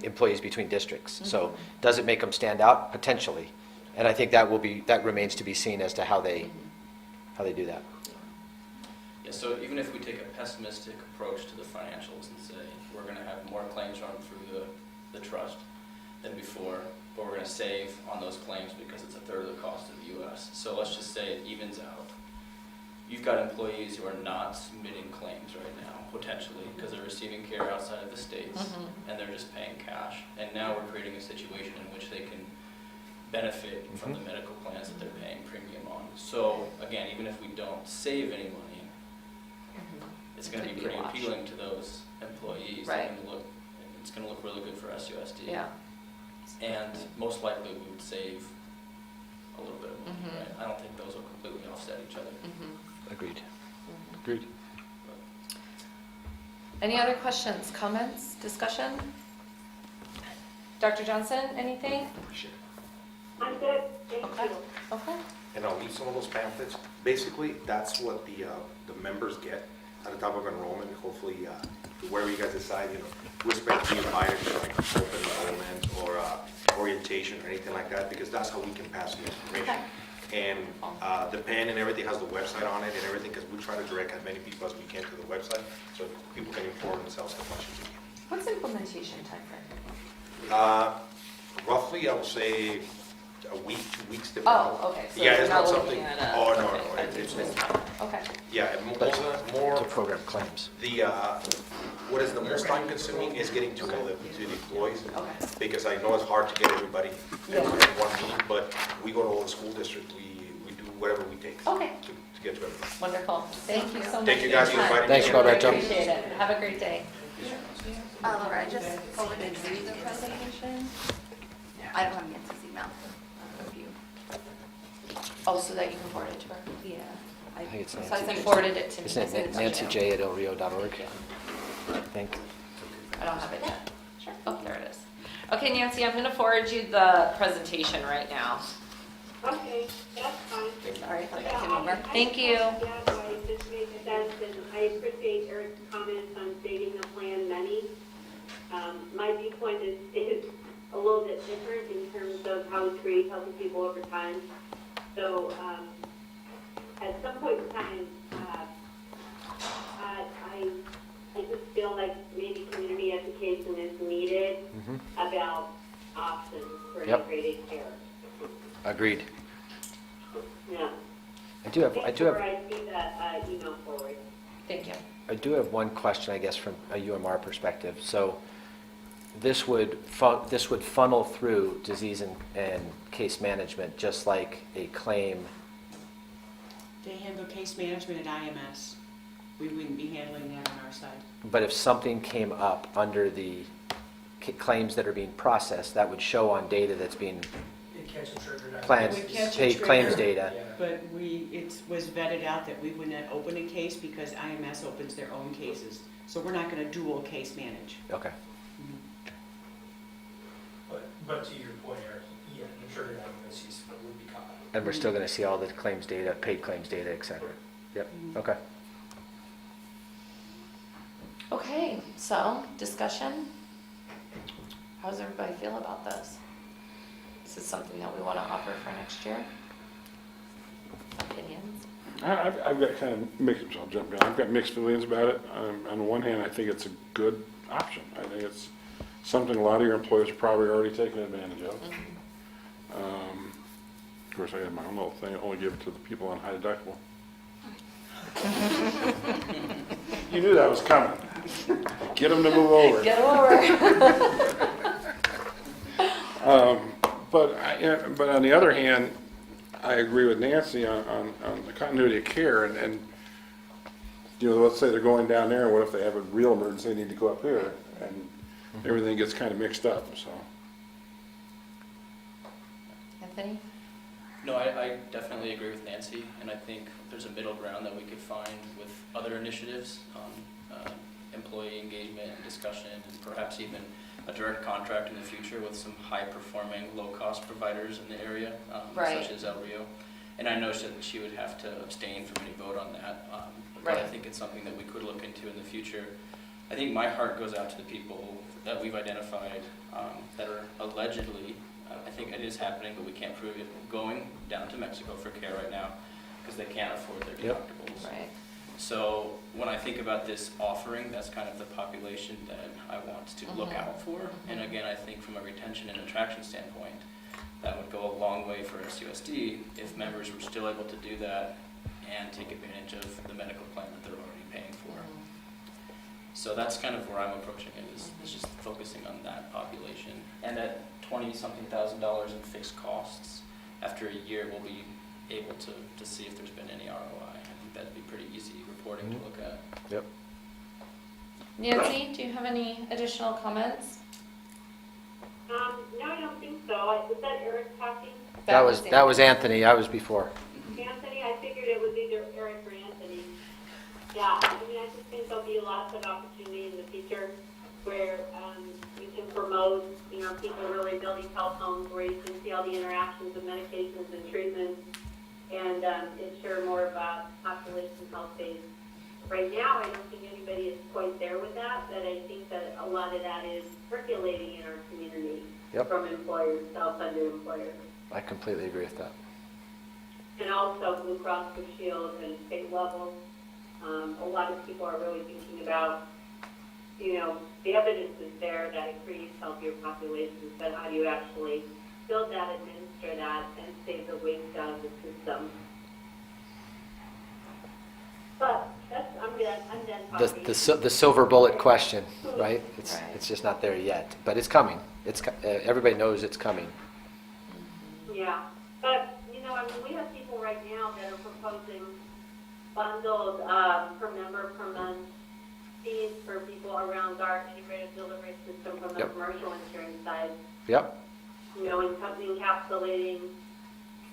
employees between districts. So does it make them stand out? Potentially. And I think that remains to be seen as to how they do that. Yeah, so even if we take a pessimistic approach to the financials and say we're going to have more claims run through the trust than before, but we're going to save on those claims because it's a third of the cost of the U.S. So let's just say it evens out. You've got employees who are not submitting claims right now, potentially, because they're receiving care outside of the states, and they're just paying cash. And now we're creating a situation in which they can benefit from the medical plans that they're paying premium on. So again, even if we don't save any money, it's going to be pretty appealing to those employees. Right. It's going to look really good for SUSD. Yeah. And most likely we would save a little bit of money, right? I don't think those will completely offset each other. Agreed. Agreed. Any other questions, comments, discussion? Dr. Johnson, anything? Appreciate it. I'm good, thank Okay. you. Okay. And I'll leave some of those pamphlets. Basically, that's what the members get at the top of enrollment. Hopefully, wherever you guys decide, we expect you invited to like open enrollment or orientation or anything like that, because that's how we can pass the information. Okay. And the pen and everything has the website on it and everything, because we try to direct as many people as we can to the website so people can inform themselves as much as they can. What's implementation timeframe? Roughly, I would say a week, 2 weeks. Depending. Oh, okay. So Yeah, you're it's not not something. looking at Oh, okay, no. it's okay. Yeah, more. To program claims. What is the most time consuming is getting to know the employees. Okay. Because I know it's hard to get everybody in one meeting, but we go to all the school districts, we do whatever we take Okay. to get to everybody. Wonderful. Thank you so much. Thank you guys for inviting me. Thanks, Roberto. Appreciate it. Have a great day. Laura, I just forwarded you the presentation. I don't have Nancy's email. If you- Oh, so that you can forward it to her? Yeah. I think it's So I Nancy. sent forwarded it to me. Isn't I sent it to Nancy you. J at elrio.org? I think. I don't have it yet. Sure. Oh, there it is. Okay, Nancy, I'm going to forward you the presentation right now. Okay, that's fine. Sorry, I thought Yeah, that came over. Thank you. Yeah, why this makes sense, and I appreciate Eric's comments on stating the plan many. My viewpoint is a little bit different in terms of how we create healthy people over time. So, at some point in time, I just feel like maybe community education is needed about options for Yep. integrated care. Agreed. Yeah. I do have I see that email forward. Thank you. I do have one question, I guess, from a UMR perspective. So this would funnel through disease and case management, just like a claim. They handle case management at IMS. We wouldn't be handling that on our side. But if something came up under the claims that are being processed, that would show on data that's being It catch and trigger that. planned, We catch and paid claims trigger. data. Yeah. But it was vetted out that we would not open a case because IMS opens their own cases. So we're not going to dual case manage. Okay. But to your point, Eric, yeah, I'm sure you're not going to see what would be caught. And we're still going to see all the claims data, paid claims data, et cetera. Yep, okay. Okay, so discussion. How does everybody feel about this? Is this something that we want to offer for next year? Opinions? I've got kind of mixed, I'll jump in, I've got mixed feelings about it. On the one hand, I think it's a good option. I think it's something a lot of your employers are probably already taking advantage of. Of course, I have my own little thing, I only give it to the people on high deductible. You knew that was coming. Get them to move over. Get over. But on the other hand, I agree with Nancy on the continuity of care and let's say they're going down there, and what if they have a real emergency, they need to go up here, and everything gets kind of mixed up, so. Anthony? No, I definitely agree with Nancy, and I think there's a middle ground that we could find with other initiatives on employee engagement and discussion, and perhaps even a direct contract in the future with some high-performing, low-cost providers in the area, Right. such as El Rio. And I know that she would have to abstain from any vote on that, but I Right. think it's something that we could look into in the future. I think my heart goes out to the people that we've identified that are allegedly, I think it is happening, but we can't prove it, going down to Mexico for care right now because they can't afford their Yep. deductibles. Right. So when I think about this offering, that's kind of the population that I want to look out for. And again, I think from a retention and attraction standpoint, that would go a long way for SUSD if members were still able to do that and take advantage of the medical plan that they're already paying for. So that's kind of where I'm approaching it, is just focusing on that population. And at $20-something thousand in fixed costs, after a year, we'll be able to see if there's been any ROI. I think that'd be pretty easy reporting to look at. Yep. Nancy, do you have any additional comments? No, I don't think so. Was that Eric talking? That was Anthony, I was before. Anthony, I figured it was either Eric or Anthony. Yeah, I mean, I just think there'll be lots of opportunity in the future where we can promote, people really building health homes where you can see all the interactions of medications and treatments and ensure more of a population health base. Right now, I don't think anybody is quite there with that, but I think that a lot of that is percolating in our community from employers, self-funded employers. I completely agree with that. And also Blue Cross Blue Shield and state level. A lot of people are really thinking about, the evidence is there that it creates healthier populations, but how do you actually build that, administer that, and save the waste out of the system? But I'm done talking. The silver bullet question, right? It's just not there yet, but it's coming. Everybody knows it's coming. Yeah, but, we have people right now that are proposing bundled per member per month fees for people around our integrated delivery system from the Yep. commercial insurance side. Yep, Encapsulating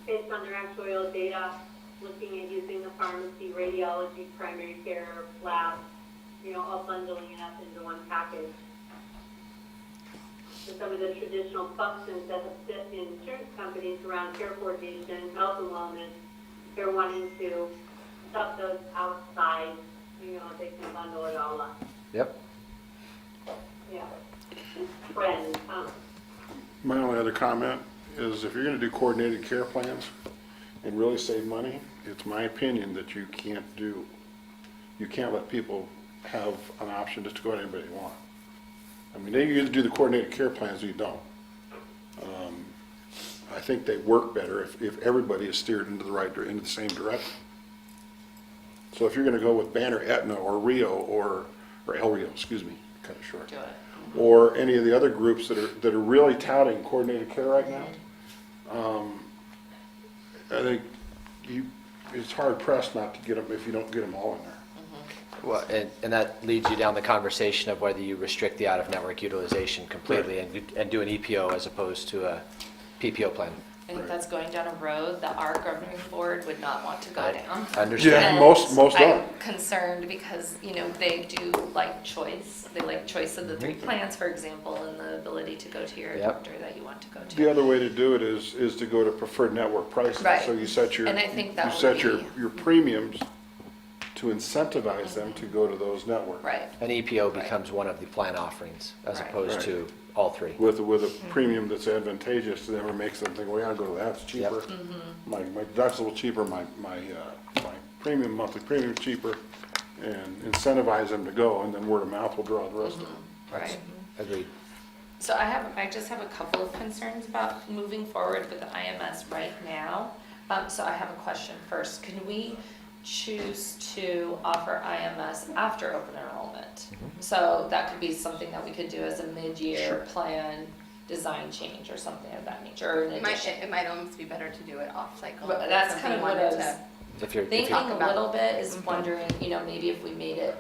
based on their actuarial data, looking at using the pharmacy, radiology, primary care, lab, all bundling it up into one package. So some of the traditional functions that have sit in insurance companies around care coordination, health and wellness, they're wanting to stuff those outside, they can bundle it all up. yep. Yeah. Trend. My only other comment is if you're gonna do coordinated care plans and really save money, it's my opinion that you can't let people have an option just to go to anybody they want. I mean, they either do the coordinated care plans or you don't. I think they work better if everybody is steered into the same direction. So if you're gonna go with Banner, Aetna, or Rio, or El Rio, excuse me, kind of short. Do it. Or any of the other groups that are really touting coordinated care right now, I think it's hard pressed not to get them if you don't get them all in there. Well, and that leads you down the conversation of whether you restrict the out-of-network utilization completely and do an EPO as opposed to a PPO plan. I think that's going down a road that our governing board would not want to go down. Understand. Yeah, most I'm don't. concerned because, they do like choice. They like choice of the three plans, for example, and the ability to go to your Yep. doctor that you want to go to. The other way to do it is to go to preferred network pricing. Right. So you set your, And I think that you would set your, be- your premiums to incentivize them to go to those networks. Right. An EPO becomes one of the plan offerings as Right. opposed to all three. With a premium that's advantageous to them or makes them think, well, yeah, I'll go to that, it's cheaper. My deductible cheaper, my monthly premium cheaper, and incentivize them to go, and then word of mouth will draw the rest of them. Right. Agreed. So I just have a couple of concerns about moving forward with the IMS right now. So I have a question first. Can we choose to offer IMS after open enrollment? So that could be something that we could do as a mid-year plan design change or something of that nature, or in addition. It might almost be better to do it off-cycle. But that's kind of what I was If you're thinking talk a about- little bit, is wondering, maybe if we made it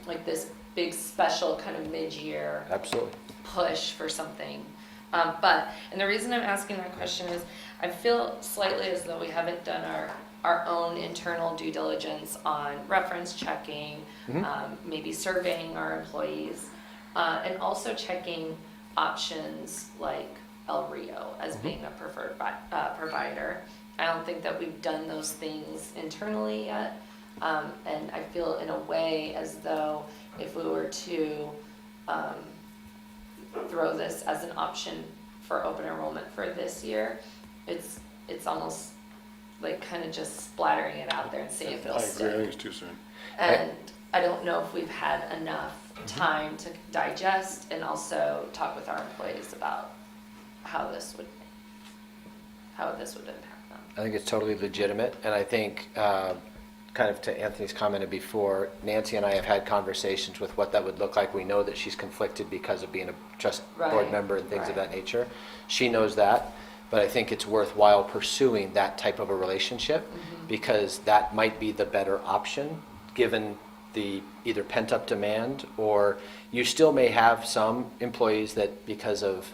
like this big special kind of mid-year absolutely. push for something. And the reason I'm asking that question is I feel slightly as though we haven't done our own internal due diligence on reference checking, maybe surveying our employees, and also checking options like El Rio as being a preferred provider. I don't think that we've done those things internally yet. And I feel in a way as though if we were to throw this as an option for open enrollment for this year, it's almost like kind of just splattering it out there and seeing if it'll I agree, I stick. think it's too soon. And I don't know if we've had enough time to digest and also talk with our employees about how this would impact them. I think it's totally legitimate, and I think, kind of to Anthony's comment before, Nancy and I have had conversations with what that would look like. We know that she's conflicted because of being a trust board Right, member and things of right. that nature. She knows that, but I think it's worthwhile pursuing that type of a relationship because that might be the better option, given the either pent-up demand, or you still may have some employees that because of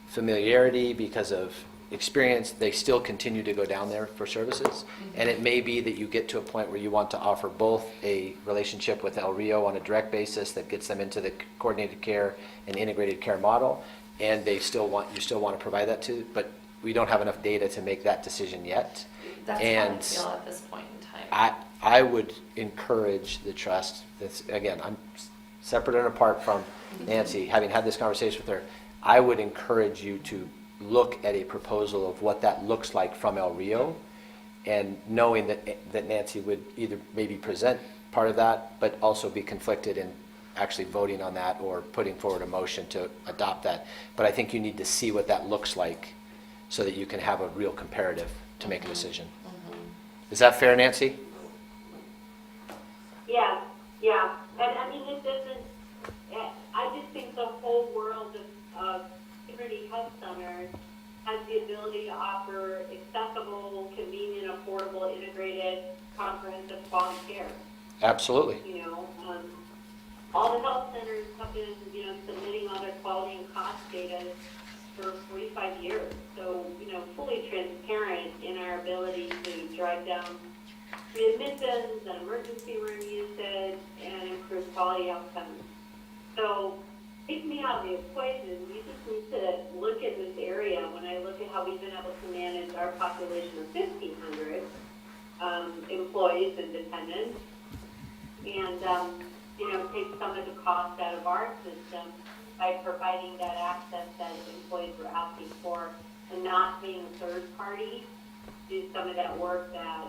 familiarity, because of experience, they still continue to go down there for services. And it may be that you get to a point where you want to offer both a relationship with El Rio on a direct basis that gets them into the coordinated care and integrated care model, and you still want to provide that to, but we don't have enough data to make that decision yet. That's And how I feel at this point in time. I would encourage the trust, that's, again, I'm separate and apart from Nancy, having had this conversation with her, I would encourage you to look at a proposal of what that looks like from El Rio, and knowing that Nancy would either maybe present part of that, but also be conflicted in actually voting on that or putting forward a motion to adopt that. But I think you need to see what that looks like so that you can have a real comparative to make a decision. Is that fair, Nancy? Yeah. And I mean, it doesn't, I just think the whole world of community health centers has the ability to offer accessible, convenient, affordable, integrated, comprehensive quality care. Absolutely. all the health centers have been, submitting all their quality and cost data for 45 years. So, fully transparent in our ability to drive down readmissions and emergency room usage and improve quality outcomes. So, take me out of the equation. You just need to look at this area. When I look at how we've been able to manage our population of 1,500 employees and dependents, and take some of the cost out of our system by providing that access that employees were asking for, and not paying a third party to do some of that work that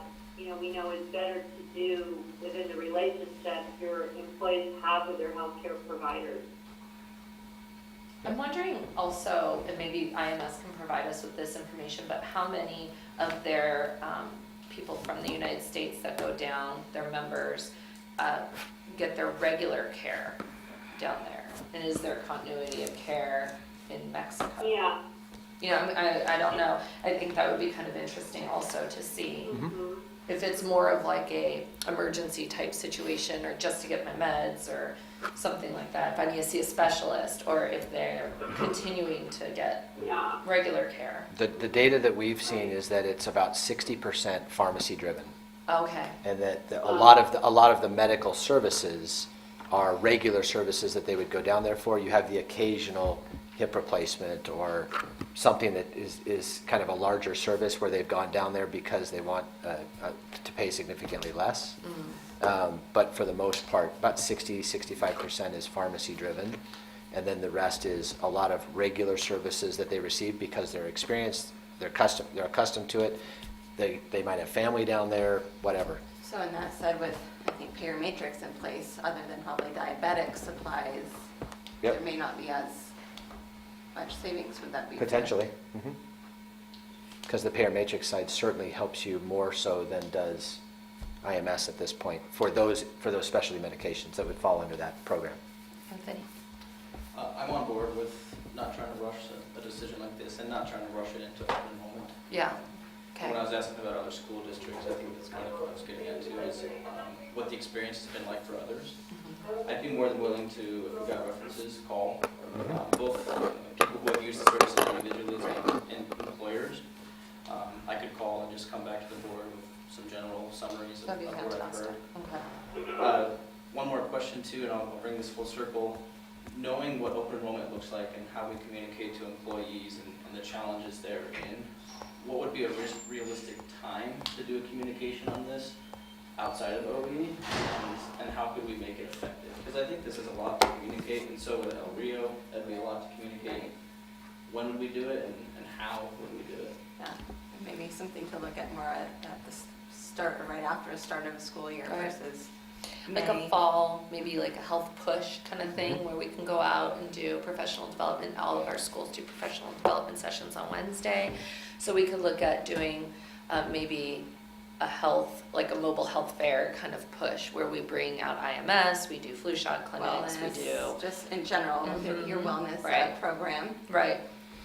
we know is better to do within the relationship your employees have with their healthcare providers. I'm wondering also, and maybe IMS can provide us with this information, but how many of their people from the United States that go down, their members, get their regular care down there? And is there continuity of care in Mexico? Yeah. I don't know. I think that would be kind of interesting also to see Mm-hmm. if it's more of like a emergency type situation, or just to get my meds or something like that, if I need to see a specialist, or if they're continuing to get regular care. The data that we've seen is that it's about 60% pharmacy driven. Okay. And that a lot of the medical services are regular services that they would go down there for. You have the occasional hip replacement or something that is kind of a larger service where they've gone down there because they want to pay significantly less. But for the most part, about 65% is pharmacy driven. And then the rest is a lot of regular services that they receive because they're experienced, they're accustomed to it. They might have family down there, whatever. So in that said, with, I think, payer matrix in place, other than probably diabetic supplies, Yep. there may not be as much savings. Would that be? Potentially. Because the payer matrix side certainly helps you more so than does IMS at this point for those specialty medications that would fall under that program. Anthony? I'm on board with not trying to rush a decision like this and not trying to rush it into open enrollment. Yeah. Okay. When I was asking about other school districts, I think that's kind of what I was getting into, is what the experience has been like for others. I'd be more than willing to, if we've got references, call both people who have used the services individually and employers. I could call and just come back to the board with some general summaries of That'd be what I've fantastic. heard. Okay. One more question too, and I'll bring this full circle. Knowing what open enrollment looks like and how we communicate to employees and the challenges therein, what would be a realistic time to do a communication on this outside of OE, and how could we make it effective? Because I think this is a lot to communicate, and so with El Rio, that'd be a lot to communicate. When would we do it, and how would we do it? Yeah, maybe something to look at more at the start, or right after the start of a school year Right. versus Like May. a fall, maybe like a health push kind of thing, where we can go out and do professional development. All of our schools do professional development sessions on Wednesday. So we could look at doing maybe like a mobile health fair kind of push, where we bring out IMS, we do flu shot clinics, we do. Wellness, just in general, your wellness Right. program. Right,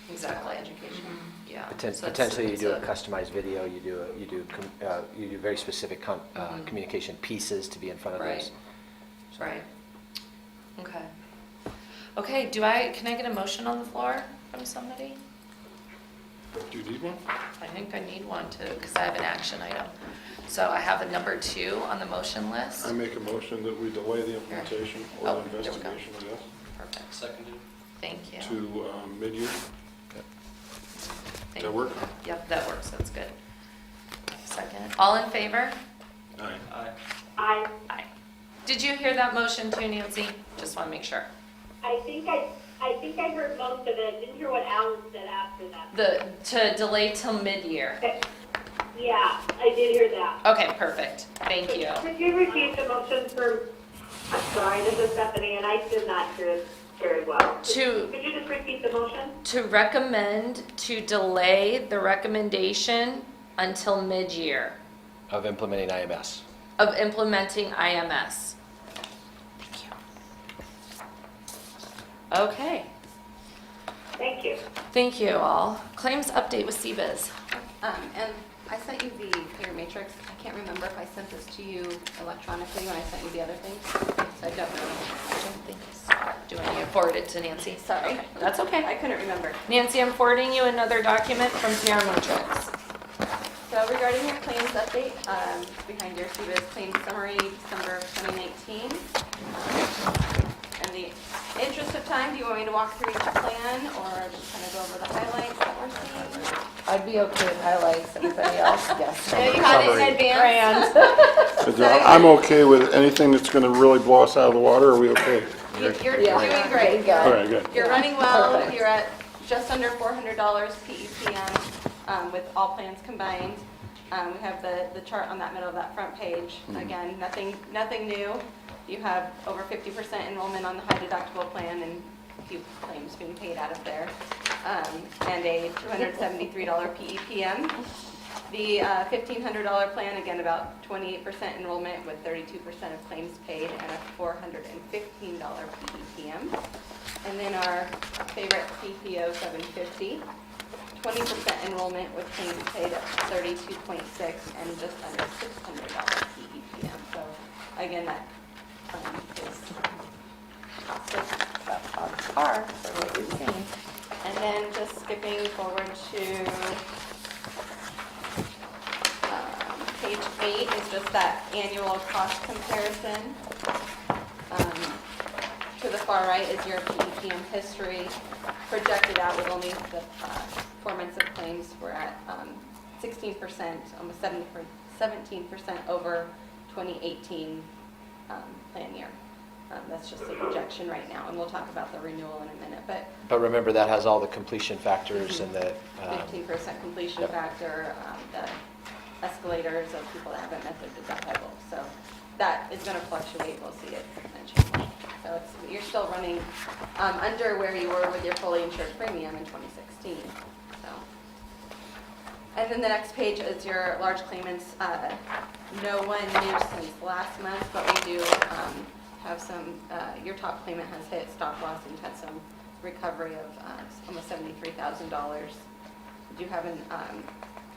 exactly. Education. Yeah. So it's- Potentially, you it's do a customized video. You do very specific communication pieces to be in front of Right. those. Right. Okay. Okay, can I get a motion on the floor from somebody? Do you need one? I think I need one too, because I have an action item. So I have a number 2 on the motion list. I make a motion that we delay the implementation or Oh, the there we go. investigation of this Perfect. Seconded. Thank you. to mid-year. Thank that work? you. Yep, that works. That's good. Second. All in favor? Aye. Aye. Aye. Did you hear that motion too, Nancy? Just want to make sure. I think I heard most of it. Didn't hear what Alan said after that. To delay till mid-year. Okay. Yeah, I did hear that. Okay, perfect. Thank you. Could you repeat the motion for, I'm sorry, this is Stephanie, and I did not hear it very well. Could you just repeat the motion? To recommend to delay the recommendation until mid-year Of implementing IMS. of implementing IMS. Thank you. Okay. Thank you. Thank you all. Claims update with CBIZ. And I sent you the payer matrix. I can't remember if I sent this to you electronically when I sent you the other things, so I don't know. I don't think I saw it. Do I need to forward it to Nancy? Sorry. Okay, that's okay. I couldn't remember. Nancy, I'm forwarding you another document from PR Matrix. So regarding your claims update, behind your CBIZ claims summary, December of 2019. In the interest of time, do you want me to walk through each plan or just kind of go over the highlights that we're seeing? I'd be okay with highlights, everybody else, yes. Yeah, you had it in advance. I'm okay with anything that's gonna really blow us out of the water. Are we okay? You're Yeah. doing great. All right, good. You're running well. Perfect. You're at just under $400 PEPM with all plans combined. We have the chart on that middle of that front page. Again, nothing new. You have over 50% enrollment on the high deductible plan and a few claims being paid out of there. And a $273 PEPM. The $1,500 plan, again, about 28% enrollment with 32% of claims paid and a $415 PEPM. And then our favorite CPO 750, 20% enrollment with claims paid at 32.6 and just under $600 PEPM. So again, that plan is On par for what we've seen. And then just skipping forward to page 8 is just that annual cost comparison. To the far right is your PEPM history projected out with only the 4 months of claims. We're at 16%, almost 17% over 2018 plan year. That's just a projection right now, and we'll talk about the renewal in a minute. But remember, that has all the completion factors and the, 15% completion Yep. factor, the escalators of people that haven't met their deductible. So that is going to fluctuate. We'll see it change. So you're still running under where you were with your fully insured premium in 2016. So, and then the next page is your large claimants. No one new since last month, but we do have some. Your top claimant has hit stop loss and had some recovery of almost $73,000. We do have an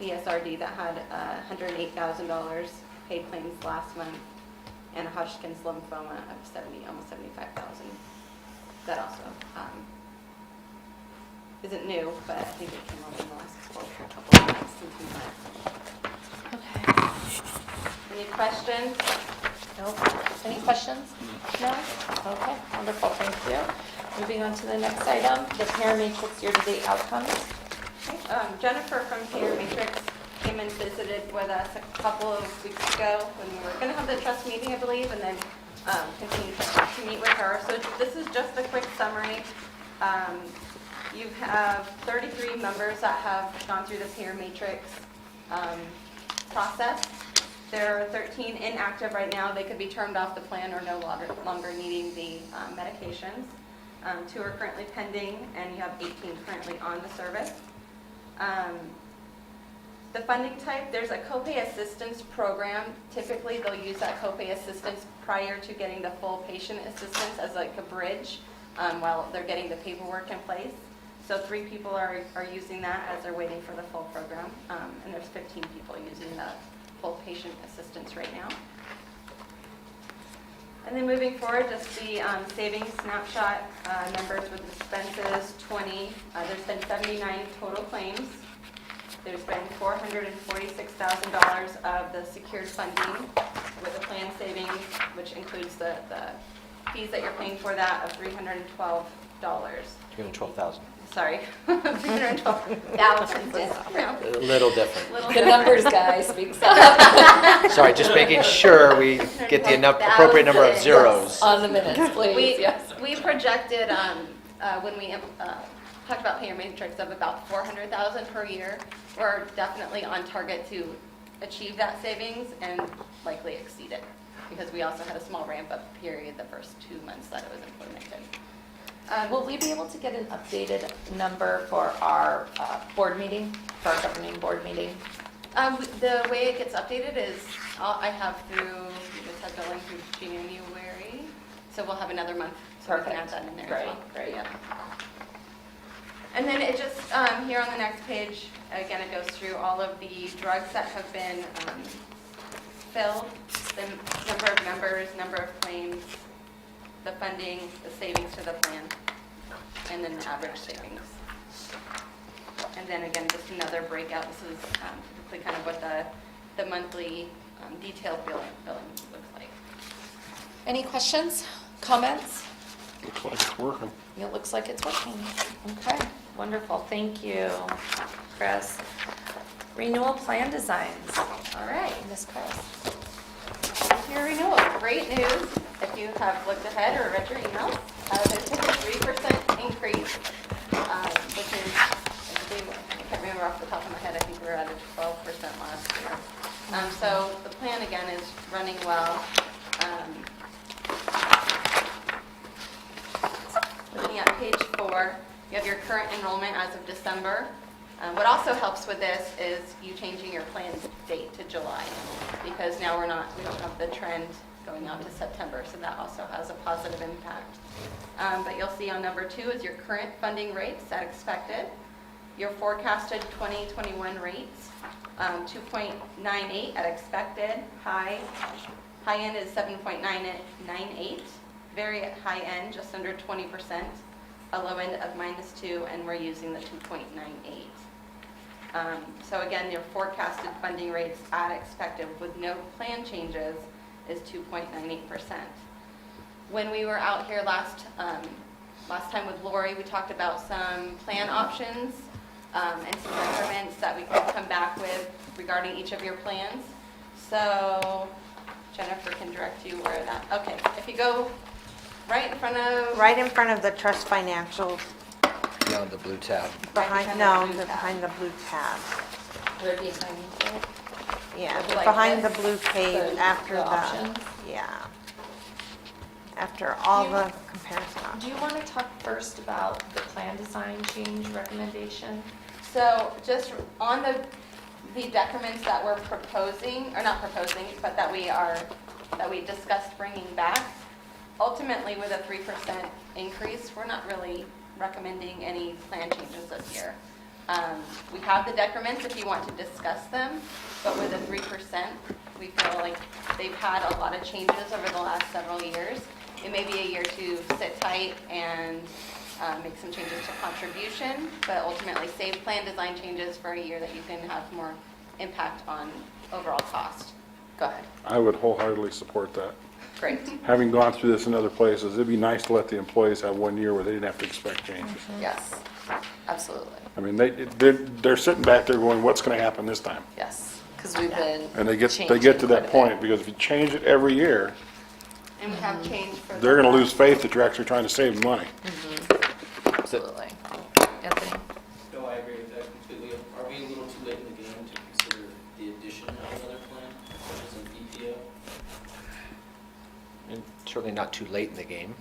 ESRD that had $108,000 paid claims last month, and a Hodgkin's lymphoma of almost $75,000. That also isn't new, but I think it came over in the last couple of months since we met. Okay. Any questions? Nope. Any questions? No? Okay, wonderful, thank you. Moving on to the next item, the Paramatrix year-to-date outcomes. Okay, Jennifer from Payer Matrix came and visited with us a couple of weeks ago when we were going to have the trust meeting, I believe, and then continue to meet with her. So this is just a quick summary. You have 33 members that have gone through the Payer Matrix process. There are 13 inactive right now. They could be termed off the plan or no longer needing the medications. 2 are currently pending, and you have 18 currently on the service. The funding type, there's a copay assistance program. Typically, they'll use that copay assistance prior to getting the full patient assistance as like a bridge while they're getting the paperwork in place. So 3 people are using that as they're waiting for the full program, and there's 15 people using the full patient assistance right now. And then moving forward, just the savings snapshot numbers with expenses, 20. There's been 79 total claims. There's been $446,000 of the secured funding with the plan savings, which includes the fees that you're paying for that of $312. $312,000. Sorry, $312,000. A little different. The numbers guy speaks up. Sorry, just making sure we get the appropriate number of zeros. On the minutes, please, yes. We projected, when we talked about Payer Matrix, of about $400,000 per year. We're definitely on target to achieve that savings and likely exceed it, because we also had a small ramp-up period the first 2 months that it was implemented. Will we be able to get an updated number for our board meeting, for our governing board meeting? The way it gets updated is I have through, we just have billing through January, so we'll have another month, so we can add that in there as well. Great. Yeah. And then it just, here on the next page, again, it goes through all of the drugs that have been filled, the number of members, number of claims, the funding, the savings to the plan, and then the average savings. And then again, just another breakout. This is typically kind of what the monthly detailed billing looks like. Any questions, comments? Looks like it's working. It looks like it's working. Okay, wonderful. Thank you, Chris. Renewal plan designs. All right, Ms. Chris. Here's your renewal. Great news. If you have looked ahead or read your emails, there's a 3% increase, which is, I can't remember off the top of my head, I think we were at a 12% last year. So the plan again is running well. Looking at page 4, you have your current enrollment as of December. What also helps with this is you changing your plan date to July, because now we don't have the trend going out to September, so that also has a positive impact. But you'll see on number 2 is your current funding rates at expected, your forecasted 2021 rates, 2.98 at expected, high end is 7.98, very high end, just under 20%, a low end of -2, and we're using the 2.98. So again, your forecasted funding rates at expected with no plan changes is 2.98%. When we were out here last time with Lori, we talked about some plan options and some increments that we could come back with regarding each of your plans. So Jennifer can direct you where that, okay, if you go right in front of the trust financials, Beyond the blue tab. behind the blue tab. Where do you sign into it? Yeah, Like behind the this? blue page The- after the the, options? yeah. After all You- the comparison Do options. you want to talk first about the plan design change recommendation? So just on the decrements that we're proposing, or not proposing, but that we discussed bringing back, ultimately with a 3% increase, we're not really recommending any plan changes this year. We have the decrements if you want to discuss them, but with a 3%, we feel like they've had a lot of changes over the last several years. It may be a year to sit tight and make some changes to contribution, but ultimately save plan design changes for a year that you can have more impact on overall cost. Go ahead. I would wholeheartedly support that. Great. Having gone through this in other places, it'd be nice to let the employees have 1 year where they didn't have to expect changes. Yes, absolutely. I mean, they're sitting back there going, what's going to happen this time? Yes, because we've been And they get changing to quite a that bit. point, because if you change it every year, And we have change for they're going to lose faith that you're actually trying to save money. Absolutely. Anthony? No, I agree with that completely. Are we a little too late in the game to consider the addition of another plan, such as an PPO? And certainly not too late in the game.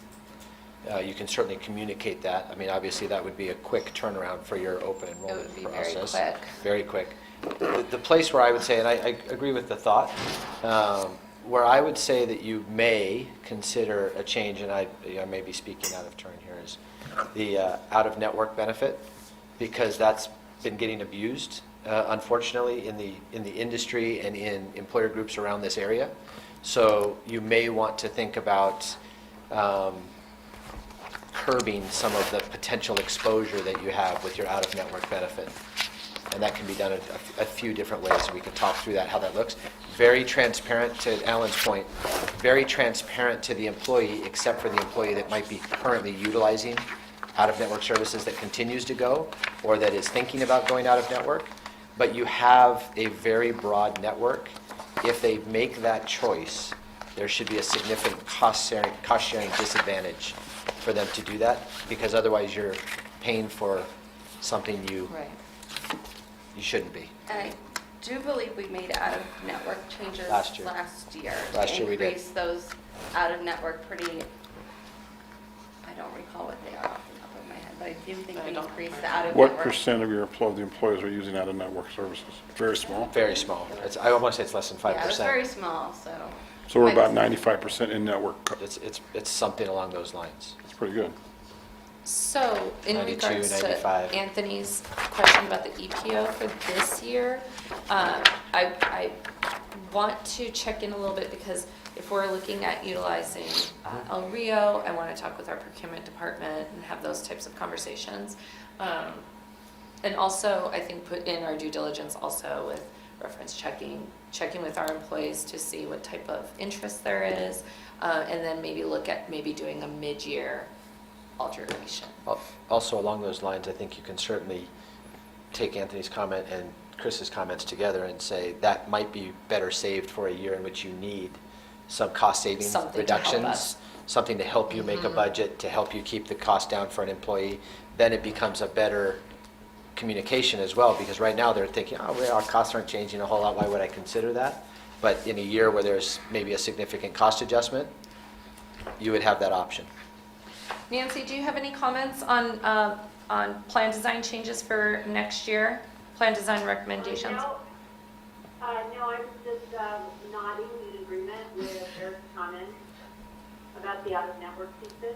You can certainly communicate that. I mean, obviously, that would be a quick turnaround for your open enrollment would be very process. quick. Very quick. The place where I would say, and I agree with the thought, where I would say that you may consider a change, and I may be speaking out of turn here, is the out-of-network benefit, because that's been getting abused, unfortunately, in the industry and in employer groups around this area. So you may want to think about curbing some of the potential exposure that you have with your out-of-network benefit. And that can be done a few different ways, and we can talk through that, how that looks. Very transparent, to Alan's point, very transparent to the employee, except for the employee that might be currently utilizing out-of-network services that continues to go, or that is thinking about going out-of-network. But you have a very broad network. If they make that choice, there should be a significant cost-sharing disadvantage for them to do that, because otherwise you're paying for something you Right. shouldn't be. And I do believe we made out-of-network changes Last year. Last year we to did. increase those out-of-network pretty, I don't recall what they are off the top of my head, but I do think we increased the out-of-network. What percent of the employees are using out-of-network services? Very small. Very small. I want to say it's less than 5%. Yeah, it was very small, so. So we're about 95% in-network. It's something along those lines. It's pretty good. So, in 92, regards to 95. Anthony's question about the EPO for this year, I want to check in a little bit because if we're looking at utilizing El Rio, I want to talk with our procurement department and have those types of conversations. And also, I think put in our due diligence also with reference checking with our employees to see what type of interest there is, and then maybe look at maybe doing a mid-year alteration. Also, along those lines, I think you can certainly take Anthony's comment and Chris's comments together and say that might be better saved for a year in which you need some cost savings Something to help reductions, us. something to help you make a budget, to help you keep the cost down for an employee. Then it becomes a better communication as well, because right now they're thinking, oh, well, our costs aren't changing a whole lot, why would I consider that? But in a year where there's maybe a significant cost adjustment, you would have that option. Nancy, do you have any comments on plan design changes for next year? Plan design recommendations? No, I was just nodding in agreement with Eric's comments about the out-of-network pieces.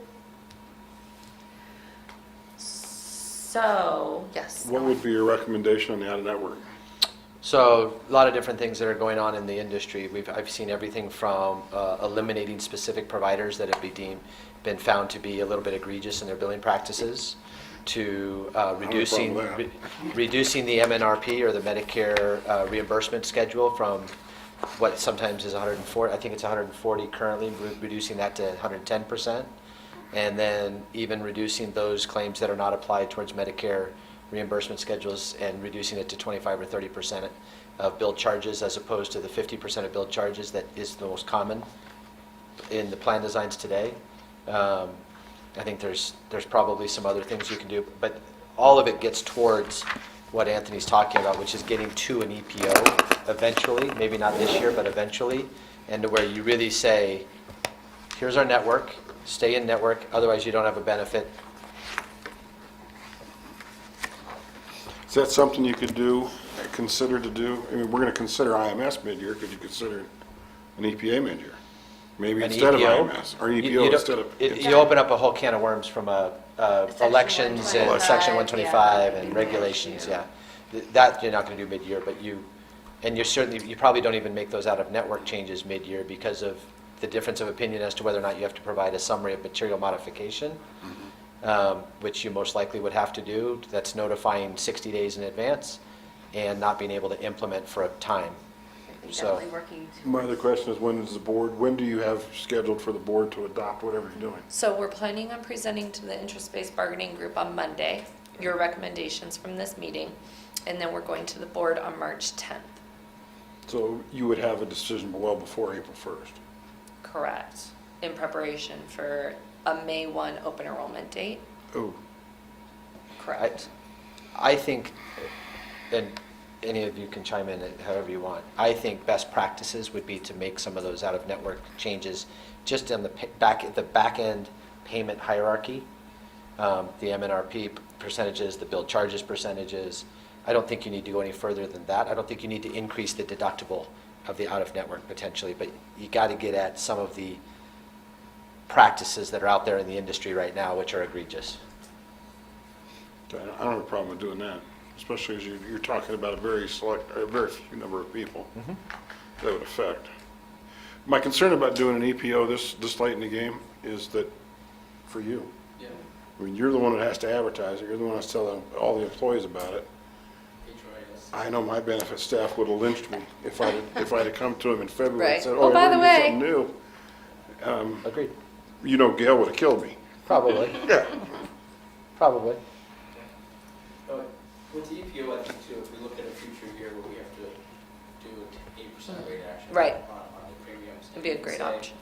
So, yes. What would be your recommendation on the out-of-network? So a lot of different things that are going on in the industry. I've seen everything from eliminating specific providers that have been found to be a little bit egregious in their billing practices, to reducing the MNRP or the Medicare reimbursement schedule from what sometimes is 140, I think it's 140 currently, reducing that to 110%, and then even reducing those claims that are not applied towards Medicare reimbursement schedules and reducing it to 25 or 30% of billed charges as opposed to the 50% of billed charges that is the most common in the plan designs today. I think there's probably some other things you can do, but all of it gets towards what Anthony's talking about, which is getting to an EPO eventually, maybe not this year, but eventually, and to where you really say, here's our network, stay in network, otherwise you don't have a benefit. Is that something you could consider to do? I mean, we're going to consider IMS mid-year. Could you consider an EPA mid-year? Maybe An instead EPO? of IMS, or EPO instead of... You open up a whole can of worms from elections and 125, Section 125 yeah. and regulations, yeah. That you're not going to do mid-year, but you probably don't even make those out-of-network changes mid-year because of the difference of opinion as to whether or not you have to provide a summary of material modification, which you most likely would have to do. That's notifying 60 days in advance and not being able to implement for a time. So, Definitely working to. My other question is, when do you have scheduled for the board to adopt whatever you're doing? So we're planning on presenting to the interest-based bargaining group on Monday, your recommendations from this meeting, and then we're going to the board on March 10th. So you would have a decision well before April 1st? Correct. In preparation for a May 1 open enrollment date. Oh, Correct. I think, and any of you can chime in however you want, I think best practices would be to make some of those out-of-network changes just on the back end payment hierarchy, the MNRP percentages, the billed charges percentages. I don't think you need to go any further than that. I don't think you need to increase the deductible of the out-of-network potentially, but you got to get at some of the practices that are out there in the industry right now, which are egregious. okay. I don't have a problem with doing that, especially as you're talking about a very few number of people that would affect. My concern about doing an EPO this late in the game is that for you. Yeah. I mean, you're the one that has to advertise it. You're the one that's telling all the employees about it. I know my benefit staff would have lynched me if I'd have come to them in February Right. and said, Oh, oh, by the we're way." doing something new. Agreed. You know, Gail would have killed me. Probably. Yeah. Probably. With the EPO, I think too, if we look at a future year where we have to do an 8% rate action Right. on the premiums. It'd be a we great say- option.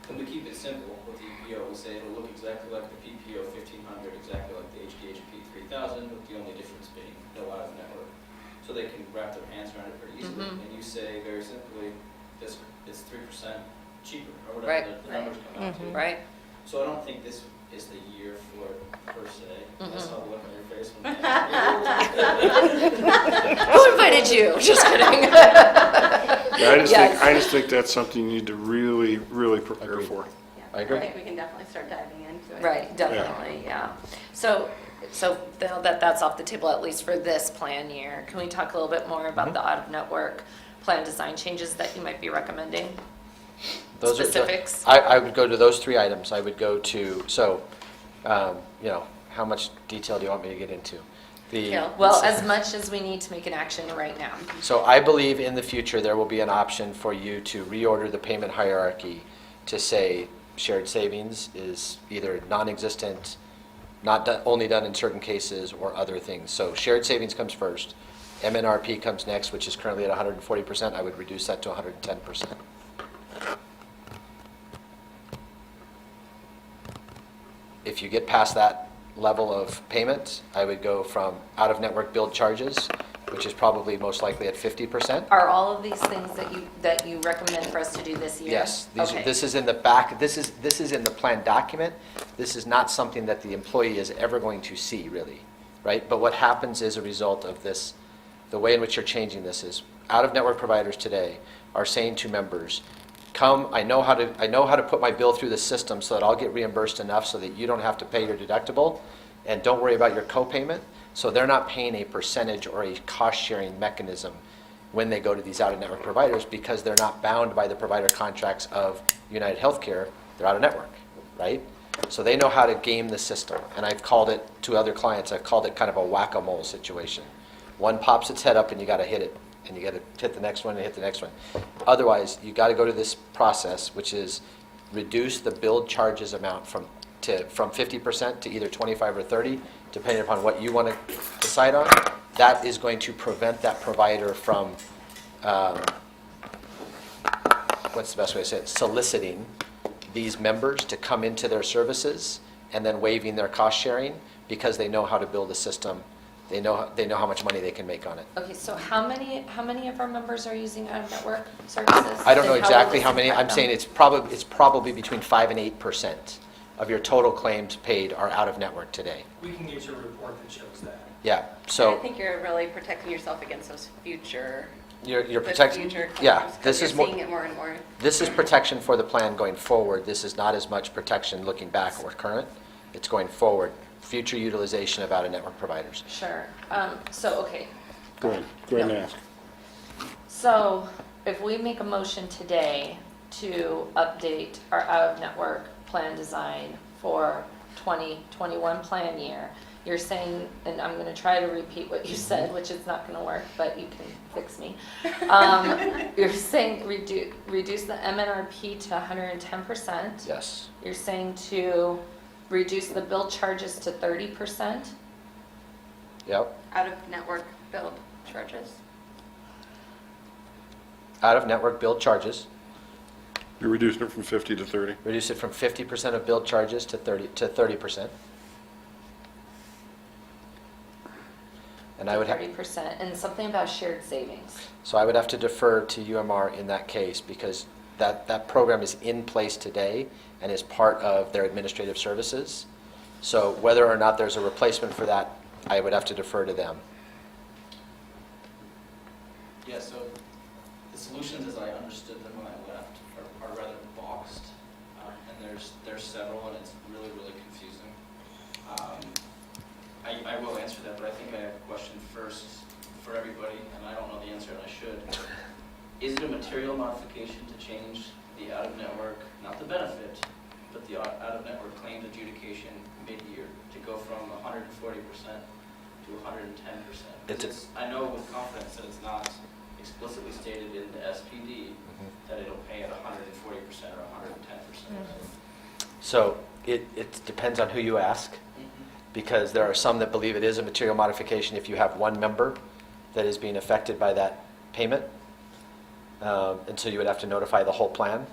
Can we keep it simple with the EPO? We say it'll look exactly like the PPO 1500, exactly like the HDHP 3000, with the only difference being no out of network. So they can wrap their hands around it pretty easily. And you say very simply, this is 3% cheaper, or Right. whatever the numbers come out to. Right? So I don't think this is the year for it per se. I saw the look on your face when Who invited you? Just kidding. Yeah, Yes. I just think that's something you need to really, really prepare Agreed. for. Yeah. I agree. I think we can definitely start diving into it. Right, definitely, yeah. So now that that's off the table, at least for this plan year, can we talk a little bit more about the out-of-network plan design changes that you might be recommending? Those are the- Specifics? I would go to those 3 items. I would go to, so, how much detail do you want me to get into? Well, as much as we need to make an action right now. So I believe in the future, there will be an option for you to reorder the payment hierarchy to say shared savings is either non-existent, only done in certain cases, or other things. So shared savings comes first. MNRP comes next, which is currently at 140%. I would reduce that to 110%. If you get past that level of payment, I would go from out-of-network billed charges, which is probably most likely at 50%. Are all of these things that you recommend for us to do this year? Yes, Okay. this is in the back, this is in the plan document. This is not something that the employee is ever going to see, really, right? But what happens as a result of this, the way in which you're changing this is, out-of-network providers today are saying to members, come, I know how to put my bill through the system so that I'll get reimbursed enough so that you don't have to pay your deductible, and don't worry about your co-payment. So they're not paying a percentage or a cost-sharing mechanism when they go to these out-of-network providers, because they're not bound by the provider contracts of United Healthcare. They're out-of-network, right? So they know how to game the system. And I've called it, to other clients, I've called it kind of a whack-a-mole situation. One pops its head up and you got to hit it, and you got to hit the next one and hit the next one. Otherwise, you got to go to this process, which is reduce the billed charges amount from 50% to either 25 or 30, depending upon what you want to decide on. That is going to prevent that provider from, what's the best way to say it, soliciting these members to come into their services and then waiving their cost sharing, because they know how to build a system. They know how much money they can make on it. Okay, so how many of our members are using out-of-network services? I don't know And will exactly this how many. impact I'm them? saying it's probably between 5 and 8% of your total claims paid are out of network today. We can get you a report that shows that. Yeah, I so think you're really protecting yourself against those future. you're the protecting. future Yeah, claims, 'cause this you're is more. seeing it more and more. This is protection for the plan going forward. This is not as much protection looking back or current. It's going forward, future utilization of out-of-network providers. Sure. Okay. Go ahead and ask. So if we make a motion today to update our out-of-network plan design for 2021 plan year, you're saying, and I'm going to try to repeat what you said, which is not going to work, but you can fix me. You're saying reduce the MNRP to 110%. Yes. You're saying to reduce the bill charges to 30%. Yep. Out-of-network billed charges. Out-of-network billed charges. You're reducing it from 50 to 30. Reduce it from 50% of billed charges to 30%. And I would have. 30%, and something about shared savings. So I would have to defer to UMR in that case, because that program is in place today and is part of their administrative services. So whether or not there's a replacement for that, I would have to defer to them. Yeah, so the solutions as I understood them when I left are rather boxed, and there's several, and it's really, really confusing. I will answer that, but I think I have a question first for everybody, and I don't know the answer, and I should. Is it a material modification to change the out-of-network, not the benefit, but the out-of-network claims adjudication mid-year to go from 140% to 110%? I know with confidence that it's not explicitly stated in the SPD that it'll pay at 140% or 110%. So it depends on who you ask, because there are some that believe it is a material modification if you have one member that is being affected by that payment. And so you would have to notify the whole plan.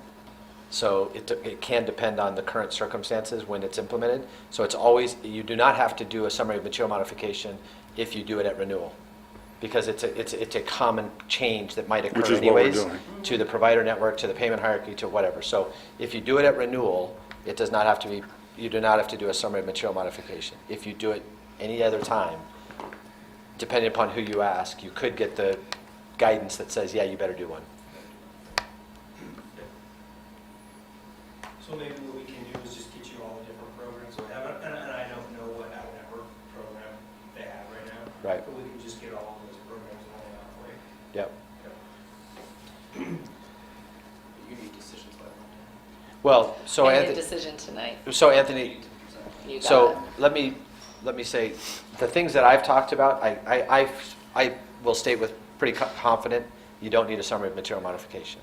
So it can depend on the current circumstances when it's implemented. So it's always, you do not have to do a summary of material modification if you do it at renewal, because it's a common change that might occur Which is what we're anyways doing. to the provider network, to the payment hierarchy, to whatever. So if you do it at renewal, it does not have to be, you do not have to do a summary of material modification. If you do it any other time, depending upon who you ask, you could get the guidance that says, yeah, you better do one. So maybe what we Yep. You need decisions by Monday. Well, so I need a Anthony, decision tonight. so Anthony, You got so it. let me say, the things that I've talked about, I will state with pretty confident, you don't need a summary of material modification.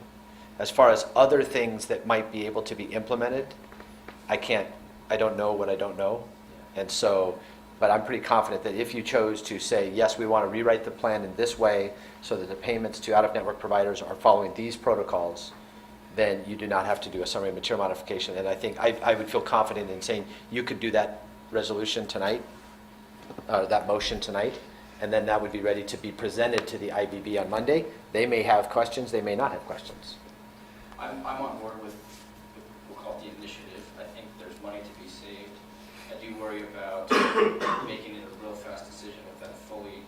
As far as other things that might be able to be implemented, I don't know what I don't know. And so, but I'm pretty confident that if you chose to say, yes, we want to rewrite the plan in this way so that the payments to out-of-network providers are following these protocols, then you do not have to do a summary of material modification. And I think I would feel confident in saying you could do that resolution tonight, or that motion tonight, and then that would be ready to be presented to the IBB on Monday. They may have questions, they may not have questions. I'm on board with, we'll call it the initiative. I think there's money to be saved. I do worry about making it a real fast decision without fully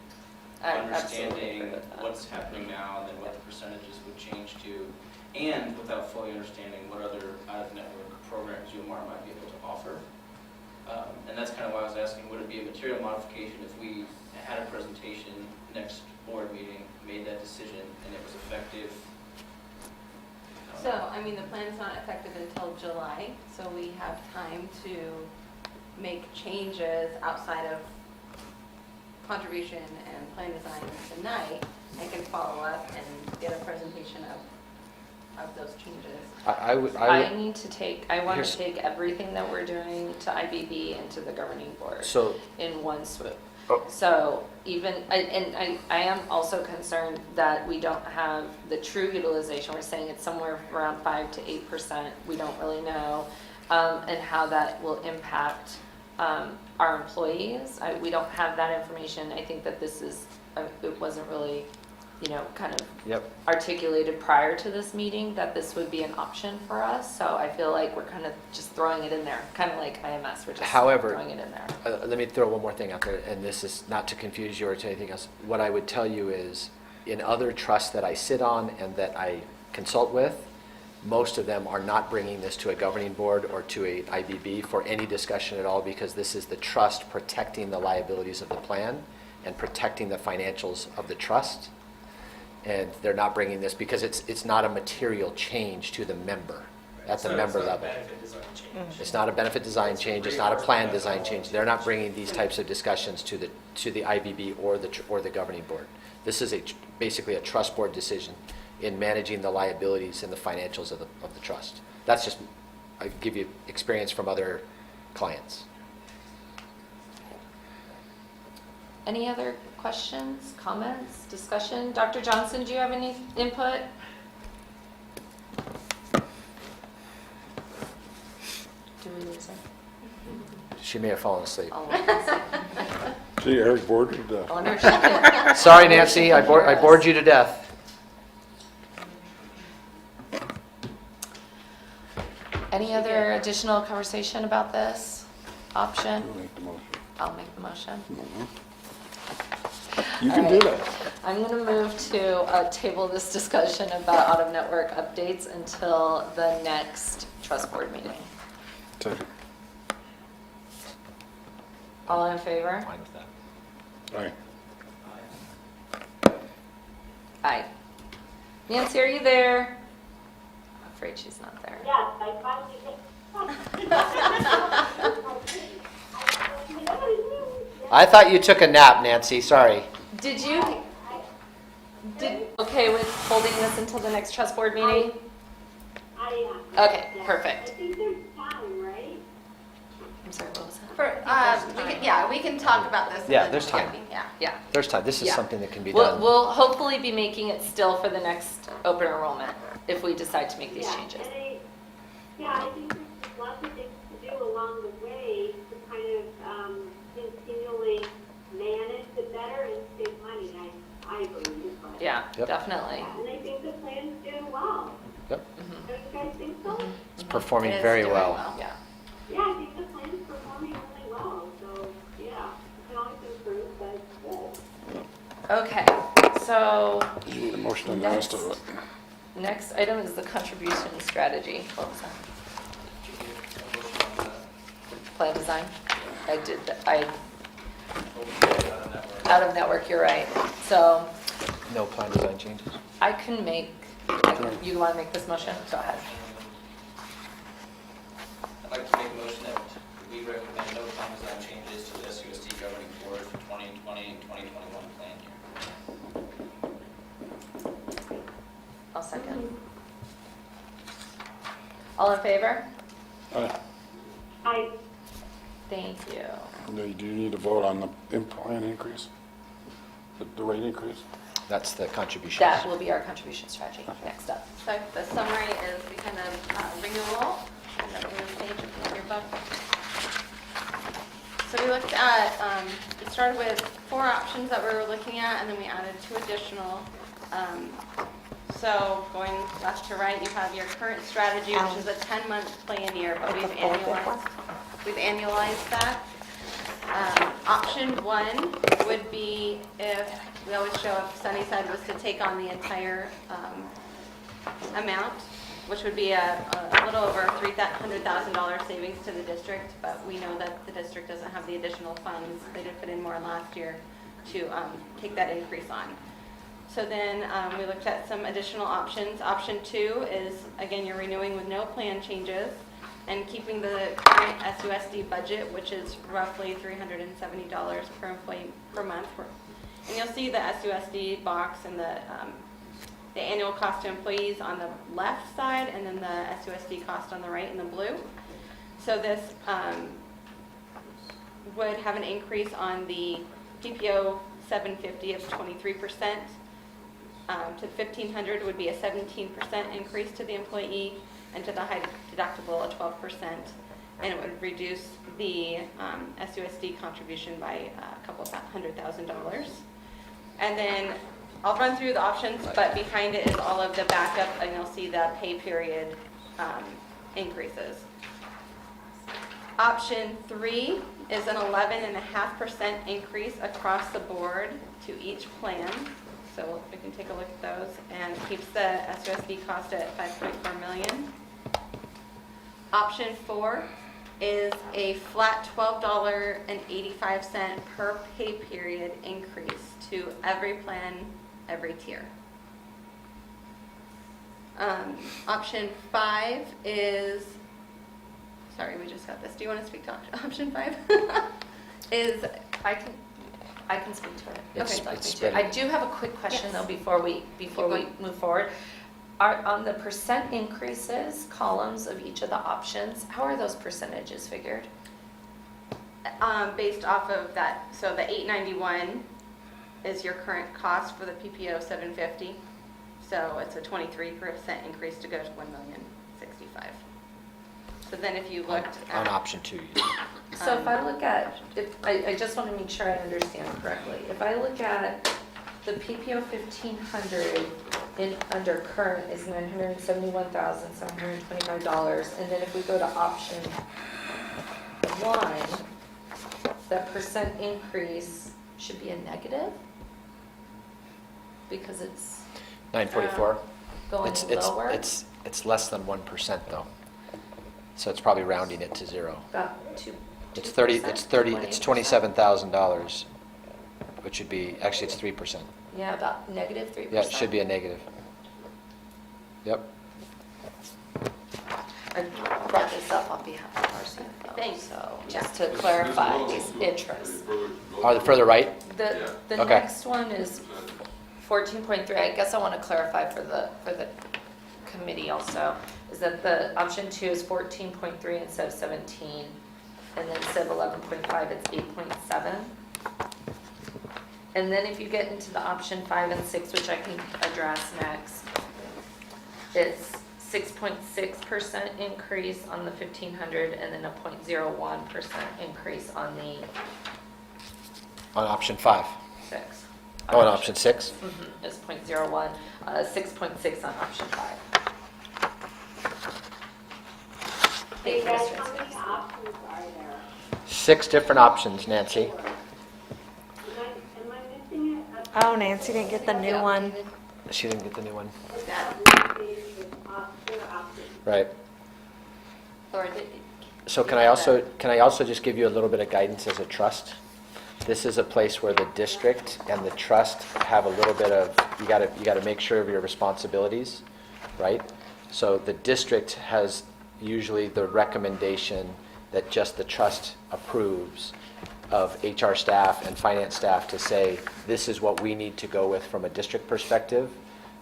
I absolutely understanding agree with that. what's happening now and then what the percentages would change to, and without fully understanding what other out-of-network programs UMR might be able to offer. And that's kind of why I was asking, would it be a material modification if we had a presentation next board meeting, made that decision, and it was effective? So, I mean, the plan's not effective until July, so we have time to make changes outside of contribution and plan design tonight. I can follow up and get a presentation of those changes. I would, I want Here's- to take everything that we're doing to IBB and to the governing board so, in one swoop. Oh. So even, I am also concerned that we don't have the true utilization. We're saying it's somewhere around 5 to 8%. We don't really know, and how that will impact our employees. We don't have that information. I think that this is, it wasn't really, kind of yep. articulated prior to this meeting that this would be an option for us. So I feel like we're kind of just throwing it in there, kind of like IMS. We're just However, throwing it in there. Let me throw one more thing out there, and this is not to confuse you or to anything else. What I would tell you is, in other trusts that I sit on and that I consult with, most of them are not bringing this to a governing board or to a IBB for any discussion at all, because this is the trust protecting the liabilities of the plan and protecting the financials of the trust. And they're not bringing this because it's not a material change to the member, at the member level. It's not a benefit design change, it's not a plan design change. They're not bringing these types of discussions to the IBB or the governing board. This is basically a trust board decision in managing the liabilities and the financials of the trust. That's just, I give you experience from other clients. Any other questions, comments, discussion? Dr. Johnson, do you have any input? Do we lose her? She may have fallen asleep. I'll look and see. See, Eric bored to I death. wonder if she can. Sorry, Nancy, I bored you to death. Any other additional conversation about this option? I'll make the motion. I'll make the motion. You can do that. I'm going to move to table this discussion about out-of-network updates until the next trust board meeting. Second. All in favor? Fine with that. Aye. Aye. Nancy, are you there? I'm afraid she's not there. Yes, I finally I thought you took a nap, Nancy, sorry. Did you, okay with holding this until the next trust board meeting? Okay, perfect. I think there's time, right? I'm sorry, what was that? We can talk about this. Yeah, there's time. Yeah. Yeah. There's time, this is Yeah. something that can be We'll, done. we'll hopefully be making it still for the next open enrollment if we decide to make these Yeah, changes. and I think there's just lots of things to do along the way to kind of continually manage it better and save money, I believe. But, Yeah, Yep. definitely. and I think the plan's doing well. Yep, Don't you guys think so? it's performing It is very doing well. Yeah. Yeah, I think the plan's performing really well, so, yeah, it can always improve, but good. Okay, so You need a motion on the rest of it. next item is the contribution strategy. What was that? Plan design? I did, out of network, you're right. So No plan design changes? I can make, you want to make this motion? Go ahead. I'd like to make a motion that we recommend no plan design changes to the SUSD governing board for 2020 and 2021 plan year. I'll second. All in favor? I, Thank you. No, you do need to vote on the plan increase, the rate increase. That's the contributions. That will be our contribution strategy. Next up. So the summary is the kind of renewal, and then the page of your book. So we looked at, we started with 4 options that we were looking at, and then we added 2 additional. So going left to right, you have your current strategy, which is a 10-month plan year, but we've annualized that. Option 1 would be if, we always show if Sunnyside was to take on the entire amount, which would be a little over $300,000 savings to the district, but we know that the district doesn't have the additional funds. They did put in more last year to take that increase on. So then we looked at some additional options. Option 2 is, again, you're renewing with no plan changes and keeping the current SUSD budget, which is roughly $370 per employee per month. And you'll see the SUSD box and the annual cost to employees on the left side, and then the SUSD cost on the right in the blue. So this would have an increase on the PPO 750 of 23%. To 1,500 would be a 17% increase to the employee, and to the high deductible a 12%, and it would reduce the SUSD contribution by a couple $100,000. And then I'll run through the options, but behind it is all of the backup, and you'll see the pay period increases. Option 3 is an 11.5% increase across the board to each plan. So we can take a look at those, and it keeps the SUSD cost at $5.4 million. Option 4 is a flat $12.85 per pay period increase to every plan, every tier. Option 5 is, sorry, we just got this. Do you want to speak to option 5? is I can speak to it. It's- Okay. it's spread. I do have a quick question Yes. though before we move forward. Are on the percent increases columns of each of the options, how are those percentages figured? Based off of that, so the $891 is your current cost for the PPO 750. So it's a 23% increase to go to $1,065,000. So then if you looked On at option 2. So if I look at, I just want to make sure I understand correctly. If I look at the PPO 1,500 under current is $971,725, and then if we go to option 1, that percent increase should be a negative because it's 944? going lower. It's less than 1% though. So it's probably rounding it to 0. About 2. It's $27,000, which should be, actually it's 3%. Yeah, about negative 3%. Yeah, it should be a negative. Yep. I brought this up on behalf of our CFO. Thanks. So just to clarify these interests. Are the further right? The Okay. next one is 14.3. I guess I want to clarify for the committee also, is that the option 2 is 14.3 instead of 17, and then instead of 11.5, it's 8.7. And then if you get into the option 5 and 6, which I can address next, it's 6.6% increase on the 1,500, and then a 0.01% increase on the On option 5. 6. Oh, on option 6? Mm-hmm, is 0.01, 6.6 on option 5. hey guys, how many options are there? 6 different options, Nancy. Am I missing it? Oh, Nancy didn't get the new one. She didn't get the new one. There are options. Right. Laura, did So can I also just give you a little bit of guidance as a trust? This is a place where the district and the trust have a little bit of, you gotta make sure of your responsibilities, right? So the district has usually the recommendation that just the trust approves of HR staff and finance staff to say, this is what we need to go with from a district perspective.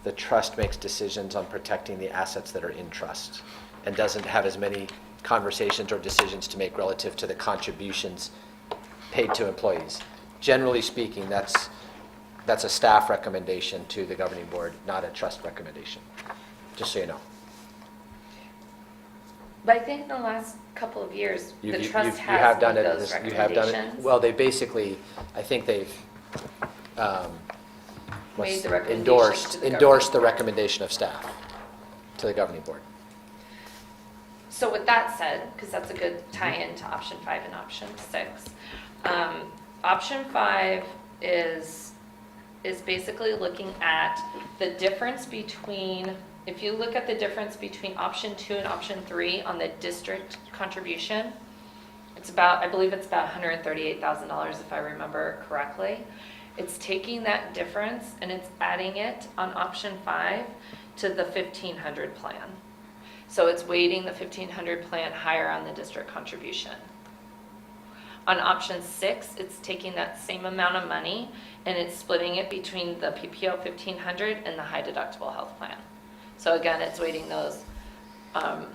The trust makes decisions on protecting the assets that are in trust and doesn't have as many conversations or decisions to make relative to the contributions paid to employees. Generally speaking, that's a staff recommendation to the governing board, not a trust recommendation, just so you know. But I think in the last couple of years, the trust You have has done made it. those You have done it. recommendations. Well, they basically, I think they've Made the recommendation to the endorsed the governing board. recommendation of staff to the governing board. So with that said, because that's a good tie-in to option 5 and option 6, option 5 is basically looking at the difference between, if you look at the difference between option 2 and option 3 on the district contribution, it's about, I believe it's about $138,000 if I remember correctly. It's taking that difference and it's adding it on option 5 to the 1500 plan. So it's weighting the 1500 plan higher on the district contribution. On option 6, it's taking that same amount of money and it's splitting it between the PPO 1500 and the high deductible health plan. So again, it's weighting those on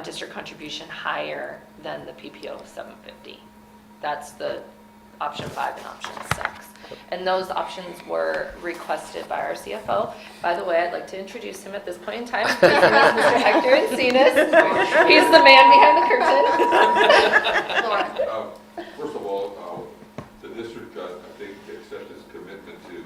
district contribution higher than the PPO 750. That's the option 5 and option 6. And those options were requested by our CFO. By the way, I'd like to introduce him at this point in time. His name is Mr. Hector Encinas. He's the man behind the curtain. Laura. First of all, the district, I think, accepts its commitment to,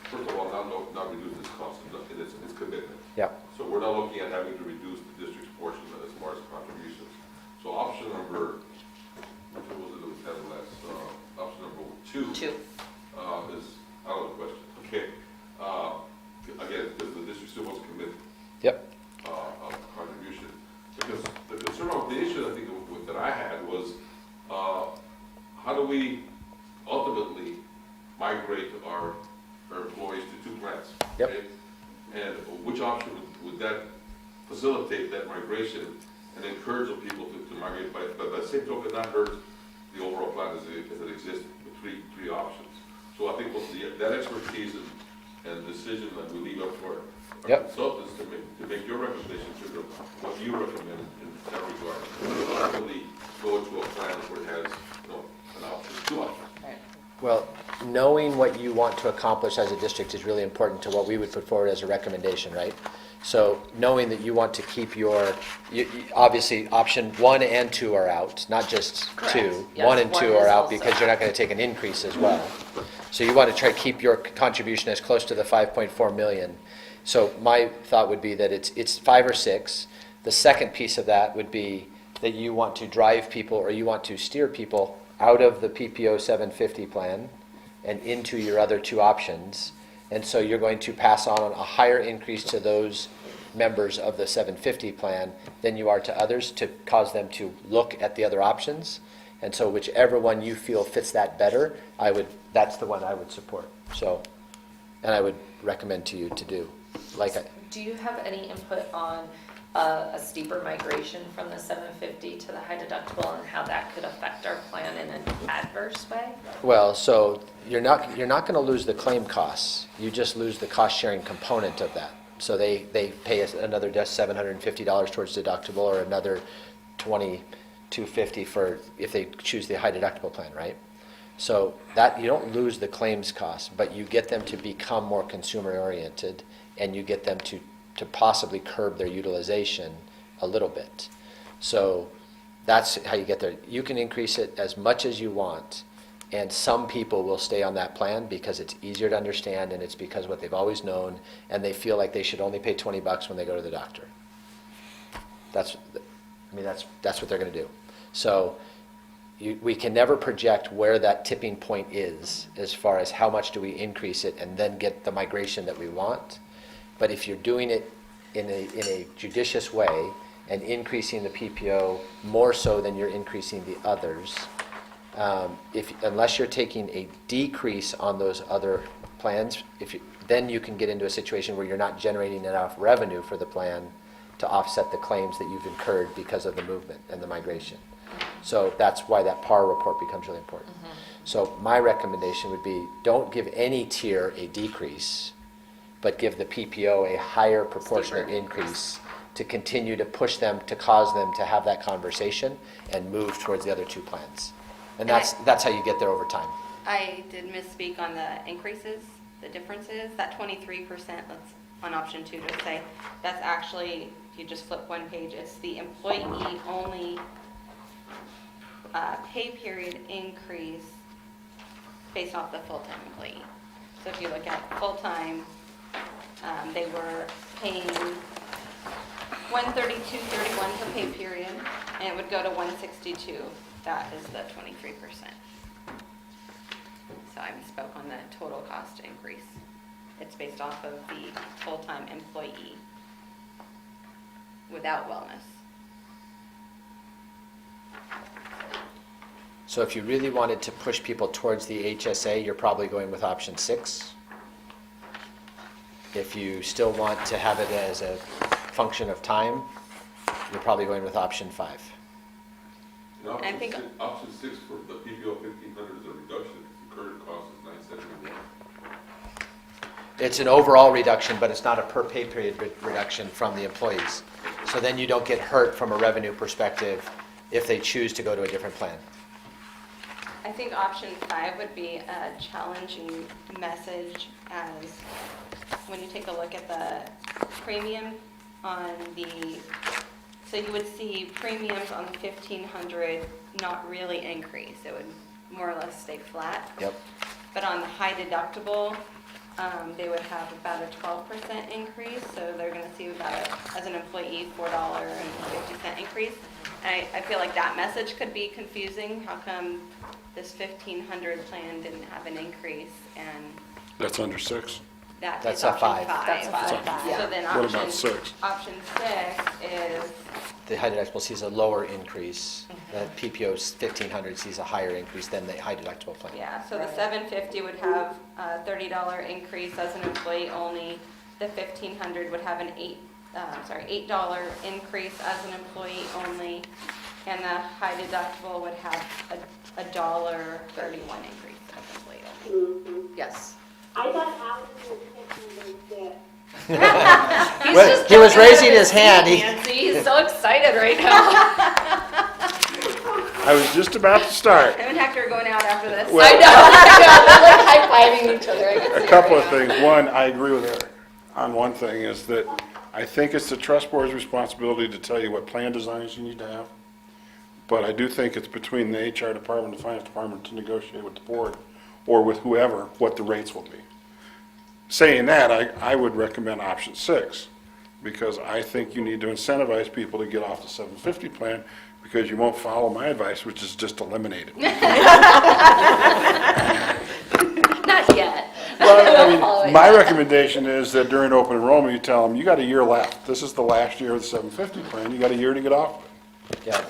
first of all, not reduce its cost, its commitment. Yeah. So we're not looking at having to reduce the district's portion as far as contributions. So option number, which one was it that was had last? Option number 2. 2. Is out of the question. Okay. Again, because the district still wants to commit Yep. contribution. Because the concern of the issue I think that I had was how do we ultimately migrate our employees to 2 plans? Yep. Okay? And which option would that facilitate that migration and encourage the people to migrate, but by the same token not hurt the overall plan as it exists with three options. So I think that expertise and decision that we leave up for our Yep. consultants to make your recommendation to them, what you recommend in that regard. Ultimately go into a plan where it has, an option, 2 options. Well, knowing what you want to accomplish as a district is really important to what we would put forward as a recommendation, right? So knowing that you want to keep obviously option 1 and 2 are out, not just Correct. 2. Yes, 1 and 1 2 is are out also because you're not going to take an increase as well. So you want to try to keep your contribution as close to the 5.4 million. So my thought would be that it's 5 or 6. The second piece of that would be that you want to drive people or you want to steer people out of the PPO 750 plan and into your other 2 options. And so you're going to pass on a higher increase to those members of the 750 plan than you are to others to cause them to look at the other options. And so whichever one you feel fits that better, that's the one I would support. So, and I would recommend to you to do. Do you have any input on a steeper migration from the 750 to the high deductible and how that could affect our plan in an adverse way? Well, so you're not going to lose the claim costs. You just lose the cost sharing component of that. So they pay us another $750 towards deductible or another $2,250 for if they choose the high deductible plan, right? So that you don't lose the claims costs, but you get them to become more consumer oriented and you get them to possibly curb their utilization a little bit. So that's how you get there. You can increase it as much as you want, and some people will stay on that plan because it's easier to understand and it's because what they've always known, and they feel like they should only pay $20 when they go to the doctor. That's what they're going to do. So we can never project where that tipping point is as far as how much do we increase it and then get the migration that we want. But if you're doing it in a judicious way and increasing the PPO more so than you're increasing the others, Unless you're taking a decrease on those other plans, then you can get into a situation where you're not generating enough revenue for the plan to offset the claims that you've incurred because of the movement and the migration. So that's why that PAR report becomes really important. So my recommendation would be, don't give any tier a decrease, but give the PPO a higher proportionate increase to continue to push them, to cause them to have that conversation and move towards the other two plans. And that's how you get there over time. I did misspeak on the increases, the differences. That 23%, that's on option 2 to say, that's actually, if you just flip one page, it's the employee-only pay period increase based off the full-time employee. So if you look at full-time, they were paying $132.31 per pay period, and it would go to $162. That is the 23%. So I misspoke on the total cost increase. It's based off of the full-time employee without wellness. So if you really wanted to push people towards the HSA, you're probably going with option 6. If you still want to have it as a function of time, you're probably going with option 5. And I think- option 6 for the PPO 1,500 is a reduction, the current cost is 971. It's an overall reduction, but it's not a per pay period reduction from the employees. So then you don't get hurt from a revenue perspective if they choose to go to a different plan. I think option 5 would be a challenging message, as when you take a look at the premium on so you would see premiums on the 1,500 not really increase. It would more or less stay flat. Yep. But on the high deductible, they would have about a 12% increase. So they're going to see about, as an employee, $4.50 increase. And I feel like that message could be confusing. How come this 1,500 plan didn't have an increase? And That's under 6. That's is a option 5. That's a 5. So then What about 6? option 6 is, The high deductible sees a lower increase. The PPO 1,500 sees a higher increase than the high deductible plan. yeah, so the 750 would have a $30 increase as an employee only. The 1,500 would have an $8 increase as an employee only. And the high deductible would have a $1.31 increase as an employee only. Yes. I thought Alan was taking this. He's Well, just he was jumping out raising of his hand. seat, Nancy. He's so excited right now. I was just about to start. Him and Hector are going out after this. Well- I know. They're like high-fiving each other. I can A see it couple right of now. things. One, I agree with Eric on one thing, is that I think it's the trust board's responsibility to tell you what plan designs you need to have. But I do think it's between the HR department and the finance department to negotiate with the board or with whoever what the rates will be. Saying that, I would recommend option 6, because I think you need to incentivize people to get off the 750 plan, because you won't follow my advice, which is just eliminate it. Not yet. Well, I mean, my recommendation is that during open enrollment, you tell them, you got a year left. This is the last year of the 750 plan. You got a year to get off of it. Yeah.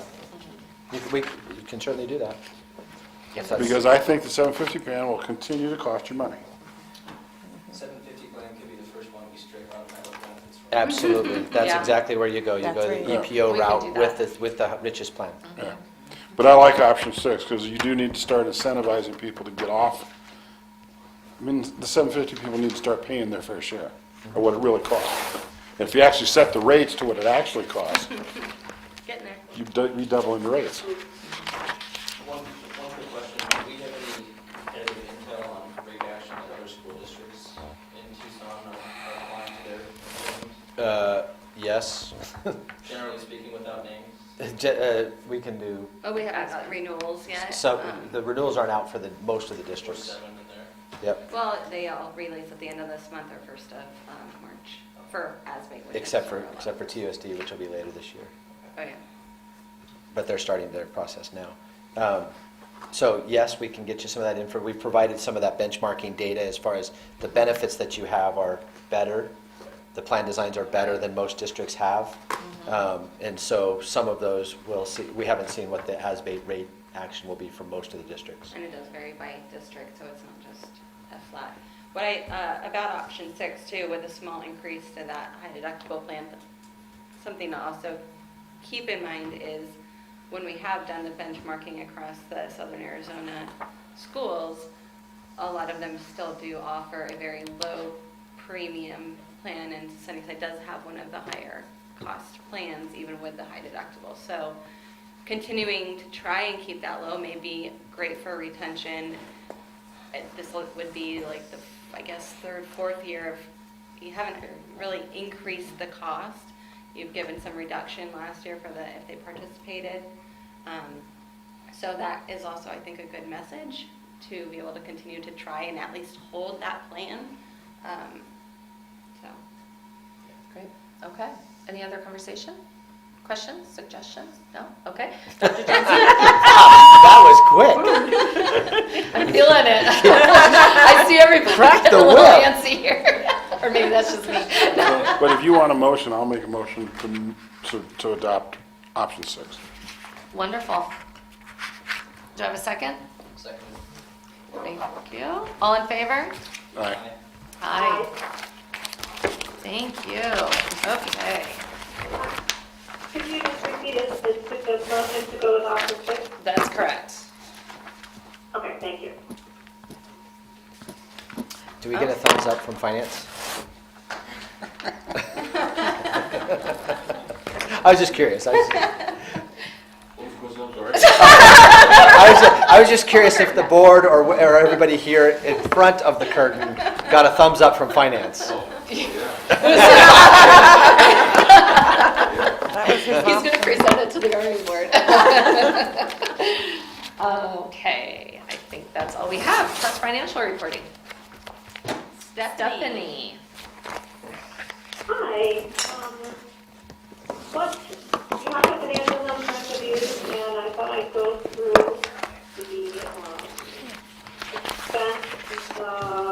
You can certainly do that. If that's- Because I think the 750 plan will continue to cost you money. 750 plan could be the first one we straight automatic benefits from. Absolutely. That's Yeah. exactly where you go. You That's go where the you go. EPO We can route do that. with the richest plan. Yeah. But I like option 6, because you do need to start incentivizing people to get off. I mean, the 750 people need to start paying their fair share, or what it really costs. And if you actually set the rates to what it actually costs, Getting there. you'd be doubling the rates. One quick question, do we have any intel on rate action that other school districts in Tucson are applying to their programs? Yes. Generally speaking, without names? We can do, Oh, we haven't got renewals yet. the renewals aren't out for most of the Or districts. 7 in there? Yep. Well, they all release at the end of this month or first of March for ASBIG. which is Except for October 11th. TUSD, which will be later this year. Oh, yeah. But they're starting their process now. So yes, we can get you some of that info. We've provided some of that benchmarking data as far as the benefits that you have are better. The plan designs are better than most districts have. And so some of those we'll see. We haven't seen what the ASBIG rate action will be for most of the districts. And it does vary by district, so it's not just a flat. What about option 6 too, with a small increase to that high deductible plan, something to also keep in mind is when we have done the benchmarking across the Southern Arizona schools, a lot of them still do offer a very low premium plan, and Sunnyside does have one of the higher cost plans, even with the high deductible. So continuing to try and keep that low may be great for retention. This would be like the, I guess, third, fourth year of, you haven't really increased the cost. You've given some reduction last year for if they participated. So that is also, I think, a good message to be able to continue to try and at least hold that plan. So. Great, okay. Any other conversation? Questions, suggestions? No? Okay. Dr. Jensen? That was quick. I'm feeling it. I see everybody Crack getting the a little whip. antsy here. Or maybe that's just me. No. But if you want a motion, I'll make a motion to adopt option 6. Wonderful. Do I have a second? Second. Thank you. All in favor? All right. Aye. Thank you. Okay. Could you just repeat it, the motion to go with option 6? That's correct. Okay, thank you. Do we get a thumbs up from finance? I was just curious. What was the question? I'm sorry. I was just curious if the board or everybody here in front of the curtain got a thumbs up from finance. He's going to present it to the governing board. Okay, I think that's all we have. Trust financial reporting. Stephanie. Hi, what, you have the financials in front of you, and I thought I'd go through the expense,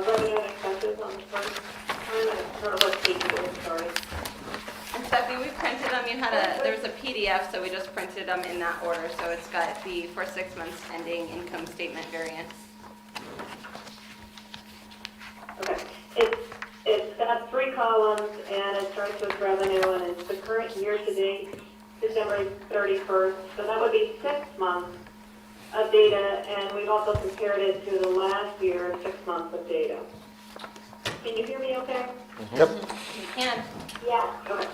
revenue and expenses on the first, I don't know what page it is, sorry. And Stephanie, we printed them, there was a PDF, so we just printed them in that order. So it's got the for 6 months ending income statement variance. Okay, it's got 3 columns, and it starts with revenue, and it's the current year-to-date, December 31st, so that would be 6 months of data, and we've also compared it to the last year's 6 months of data. Can you hear me okay? Yep. You can. Yeah, okay.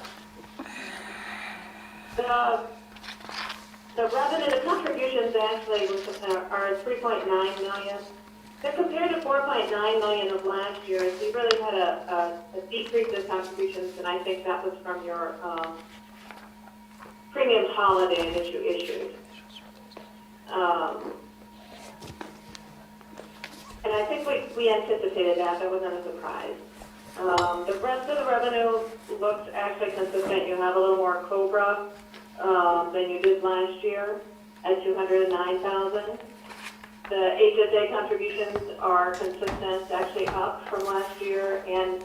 The revenue, the contributions actually are 3.9 million. They're compared to 4.9 million of last year, so you really had a decrease in contributions, and I think that was from your premium holiday that you issued. And I think we anticipated that. That wasn't a surprise. The rest of the revenue looks actually consistent. You have a little more COBRA than you did last year at 209,000. The HSA contributions are consistent, actually up from last year, and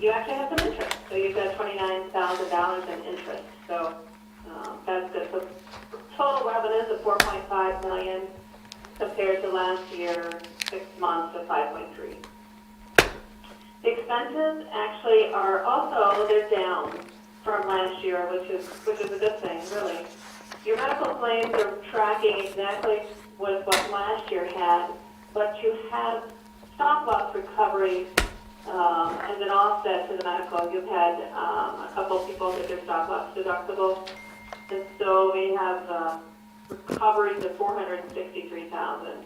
you actually have some interest. So you've got $29,000 in interest. So that's good. So total revenues of 4.5 million compared to last year, 6 months of 5.3. The expenses actually are also, they're down from last year, which is a good thing, really. Your medical claims are tracking exactly with what last year had, but you have stop loss recovery as an offset to the medical. You've had a couple people hit their stop loss deductible, and so we have recoveries of 463,000.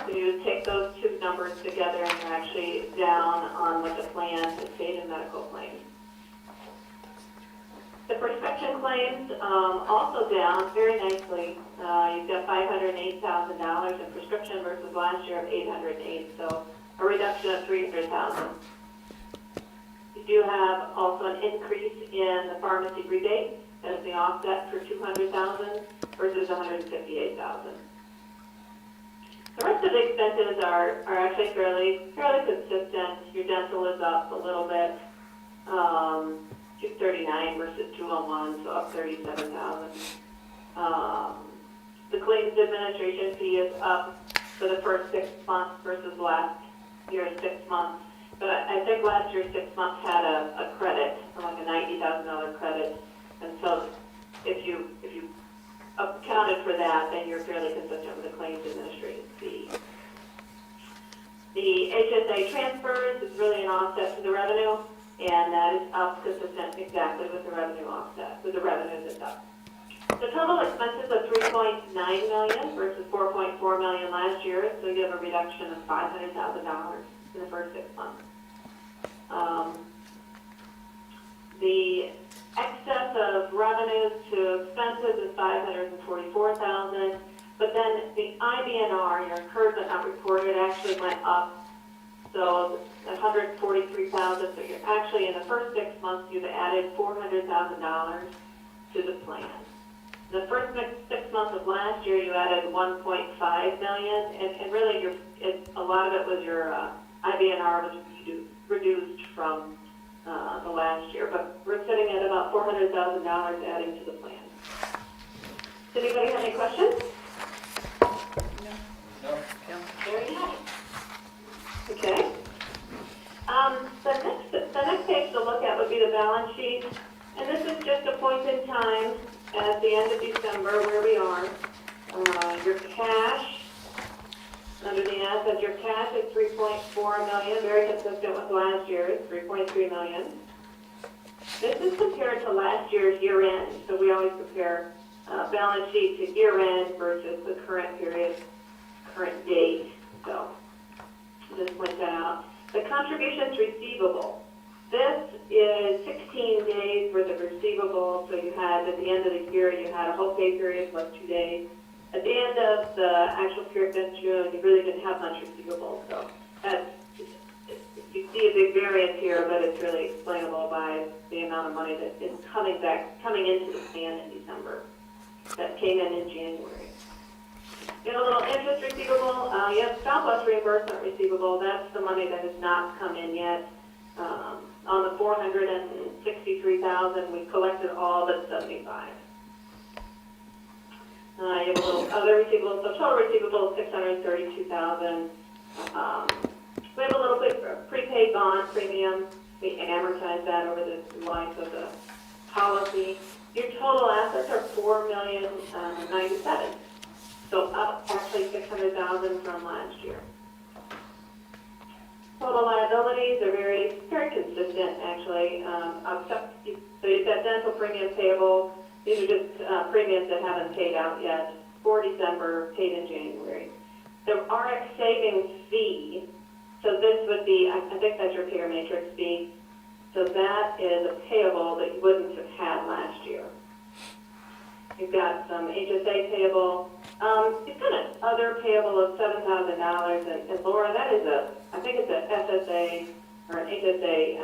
So you take those two numbers together and you're actually down on what the plan has paid in medical claims. The prescription claims also down very nicely. You've got $508,000 in prescription versus last year of $808,000, so a reduction of $300,000. You do have also an increase in the pharmacy rebate as the offset for $200,000 versus $158,000. The rest of the expenses are actually fairly consistent. Your dental is up a little bit, 239 versus 201, so up 37,000. The claims administration fee is up for the first 6 months versus last year's 6 months. But I think last year's 6 months had a credit, like a $90,000 credit. And so if you accounted for that, then you're fairly consistent with the claims administration fee. The HSA transfers is really an offset to the revenue, and that is up consistent exactly with the revenue offset, with the revenues is up. The total expenses of $3.9 million versus $4.4 million last year, so you have a reduction of $500,000 in the first 6 months. The excess of revenues to expenses is $544,000, but then the IBNR, your incurred but not reported, actually went up. So $143,000. So you're actually in the first 6 months you've added $400,000 to the plan. The first 6 months of last year you added $1.5 million, and really a lot of it was your IBNR was reduced from the last year, but we're sitting at about $400,000 adding to the plan. Does anybody have any questions? No. There you have it. Okay. The next page to look at would be the balance sheet, and this is just a point in time at the end of December where we are. Your cash, under the assets, your cash is $3.4 million, very consistent with last year's $3.3 million. This is compared to last year's year end, so we always compare balance sheet to year end versus the current period, current date. So just point that out. The contributions receivable. This is 16 days worth of receivable. So you had, at the end of the year, you had a whole pay period plus 2 days. At the end of the actual period in June, you really didn't have much receivable. So that's, you see a big variance here, but it's really explainable by the amount of money that is coming into the plan in December. That came in January. You have a little interest receivable. You have stop loss reimbursement receivable. That's the money that has not come in yet. On the $463,000, we collected all but $75,000. You have a little other receivables. So total receivables $632,000. We have a little bit of prepaid bond premium. We amortize that over the life of the policy. Your total assets are $4,097,000. So up actually $600,000 from last year. Total liabilities are very consistent, actually. So you've got dental premium payable. These are just premiums that haven't paid out yet for December, paid in January. The RX savings fee, so this would be, I think that's your payer matrix fee. So that is a payable that you wouldn't have had last year. You've got some HSA payable. You've got an other payable of $7,000, and Laura, that is I think it's an SSA or an HSA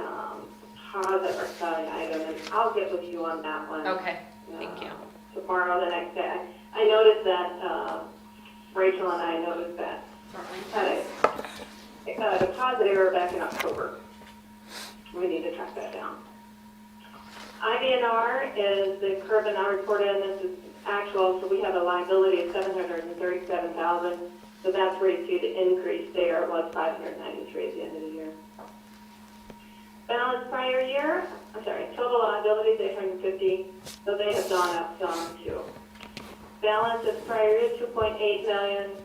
deposit or selling item, and I'll get with you on that one. Okay, thank you. Tomorrow, the next day. I noticed that, Rachel and I noticed that. Had a deposit error back in October. We need to track that down. IBNR is the curve and unreported, and this is actual, so we have a liability of $737,000. So that's where you see the increase there. It was $593 at the end of the year. Balance prior year, total liabilities $850, so they have gone up some too. Balance of prior year $2.8 million.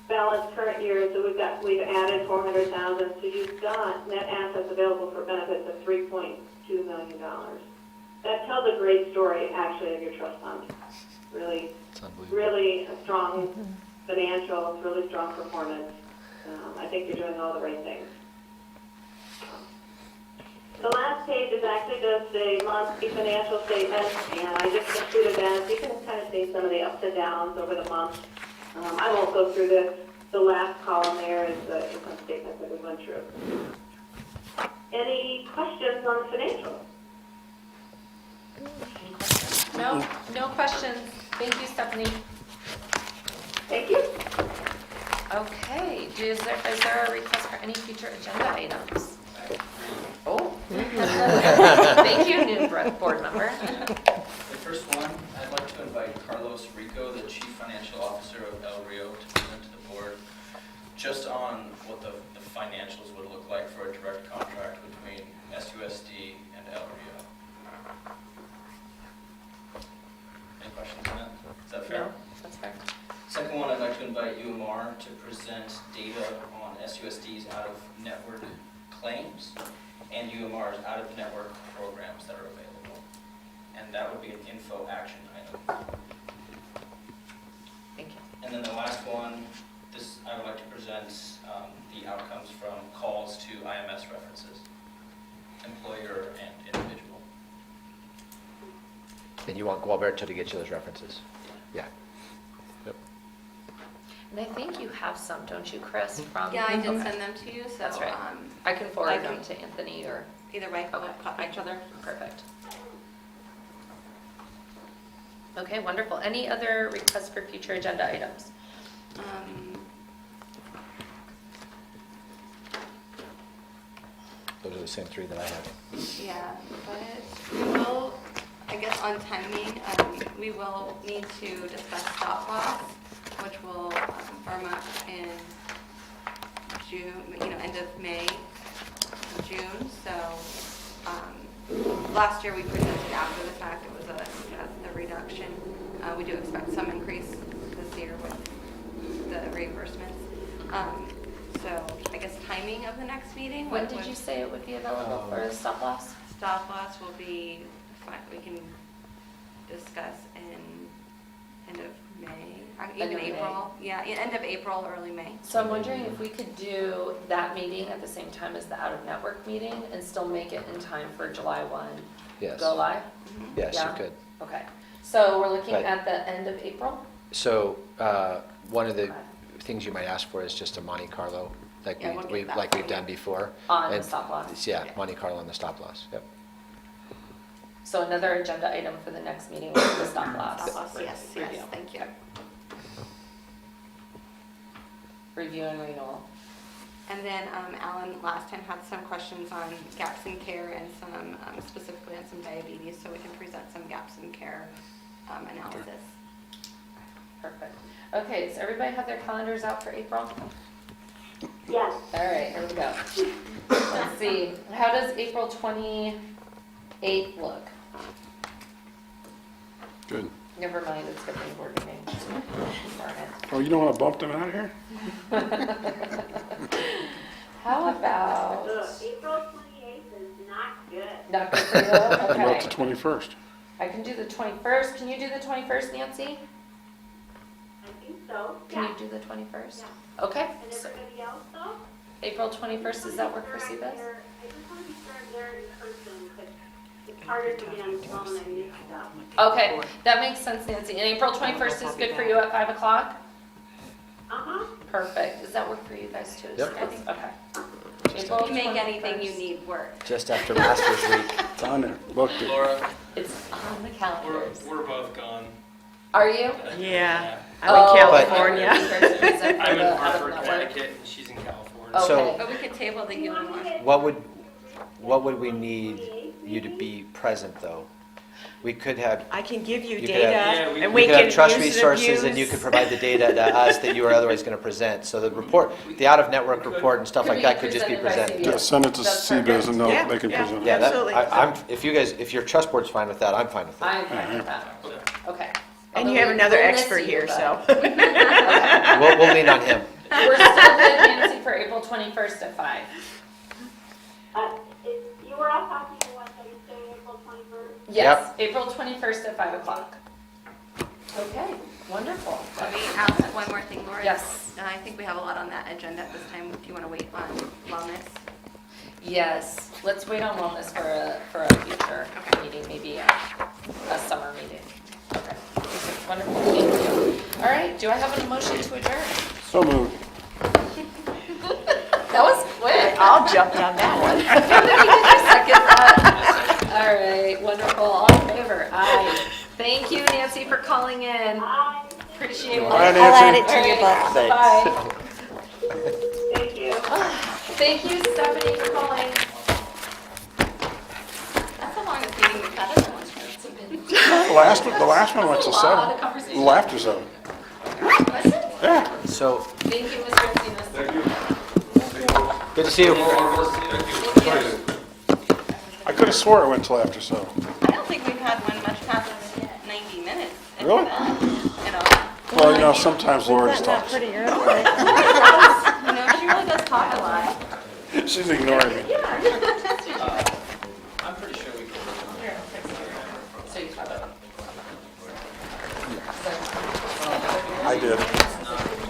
Balance current year, so we've added $400,000. So you've got net assets available for benefits of $3.2 million. That tells a great story, actually, of your trust fund. Really a strong financial, really strong performance. I think you're doing all the right things. The last page is actually just a monthly financial statement, and I just included that. You can kind of see some of the ups and downs over the month. I won't go through this. The last column there is the income statement that we went through. Any questions on the financials? No questions. Thank you, Stephanie. Thank you. Okay, is there a request for any future agenda items? Oh. Thank you, new board member. The first one, I'd like to invite Carlos Rico, the Just on what the financials would look like for a direct contract between SUSD and El Rio. Any questions on that? Is that fair? No, that's fair. Second one, I'd like to invite UMR to present data on SUSD's out-of-network claims and UMR's out-of-network programs that are available. And that would be an info action item. Thank you. And then the last one, this, I would like to present the outcomes from calls to IMS references, employer and individual. And you want Gualberto to get you those references? Yeah. Yep. And I think you have some, don't you, Chris, from? Yeah, I did Okay. send them to you, so. That's right. I can I forward can- them to Anthony or, Either way, we'll okay, copy each other. perfect. Okay, wonderful. Any other requests for future agenda items? Those are the same three that I have. Yeah, but we will, I guess on timing, we will need to discuss stop loss, which will firm up in June, end of May, June. So last year we presented after the fact, it was a reduction. We do expect some increase this year with the reimbursements. So I guess timing of the next meeting. When did you say it would be available for stop loss? Stop loss will be, we can discuss in end of May, End even of May. April. Yeah, end of April, early May. So I'm wondering if we could do that meeting at the same time as the out-of-network meeting and still make it in time for July 1 Yes. go live? Yes, Yeah. you could. Okay. So we're looking But- at the end of April? So one of the things you might ask for is just a Monte Carlo, like Yeah, we'll get we that like for we've you. done before. On the And- stop loss? Yeah, Monte Carlo on the stop loss. Yep. So another agenda item for the next meeting was the stop loss? Stop loss, yes, Review. yes, thank you. Review and renewal. And then Alan last time had some questions on gaps in care and some, specifically on some diabetes, so we can present some gaps in care analysis. Perfect. Okay, does everybody have their calendars out for April? Yes. All right, here we go. Let's see, how does April 28th look? Good. Never mind, it's skipping board meeting. Darn it. Oh, you don't want to bump them out of here? How about, April 28th is not good. not good for you? How about the Okay. 21st? I can do the 21st. Can you do the 21st, Nancy? I think so. Can Yeah. you do the 21st? Yeah. Okay. And So everybody else though? April 21st, does that work for Seabus? I just want to be sure I'm there in person, because it's harder to get on the phone and miss stuff. Okay, that makes sense, Nancy. And April 21st is good for you at 5 o'clock? Uh-huh. Perfect. Does that work for you guys too? Yep. Okay. If April you make anything you 21st. need work. Just after Masters Week. It's on there. Booked it. Laura, It's on the calendars. we're both gone. Are you? Yeah, Oh, I'm in But- California. I'm in Hartford, Connecticut, and she's in California. So- Okay. But we could table the UMR. What would we need you to be present though? We could have, I can give you You could data, have- and we we could can have trust use and resources and you abuse. could provide the data to us that you are otherwise going to present. So the report, the out-of-network report and stuff Could like be that could just be presented by presented. Yeah, send it to That's CBIZ and Yeah, they can yeah. present it. Yeah, that, Absolutely. I'm, if you guys, if your trust board's fine with that, I'm fine with that. I'm fine with that. Okay. And you Although have another we'll miss expert you, here, but- so. Okay. We'll lean on him. We're still good, Nancy, for April 21st at 5. You were all talking to what, that you say April 21st? Yes, April 21st at 5 o'clock. Okay, wonderful. Let me ask one more thing, Laura. Yes. I think we have a lot on that agenda at this time. Do you want to wait on wellness? Yes, let's wait on wellness for a future meeting, maybe a summer meeting. Okay, wonderful, thank you. All right, do I have a motion to adjourn? So moved. That was quick. I'll jump on that one. Second that. All right, wonderful, all in favor? Aye. Thank you, Nancy, for calling in. Bye. Appreciate it. All right, I'll add Nancy. it to your book. Bye. Thank you. Thank you, Stephanie, for calling. That's the longest meeting we've had in a long time. The last one went to A lot of 7. conversation. After 7. Was it? Yeah. So Thank you, Mr. Encinas. Thank you. Good to see you. I could have swore it went till after so. I don't think we've had one much past 90 minutes. if Really? that, you know. Well, you know, sometimes Laura just Not talks. pretty early. You know, she really does talk a lot. She's ignoring me.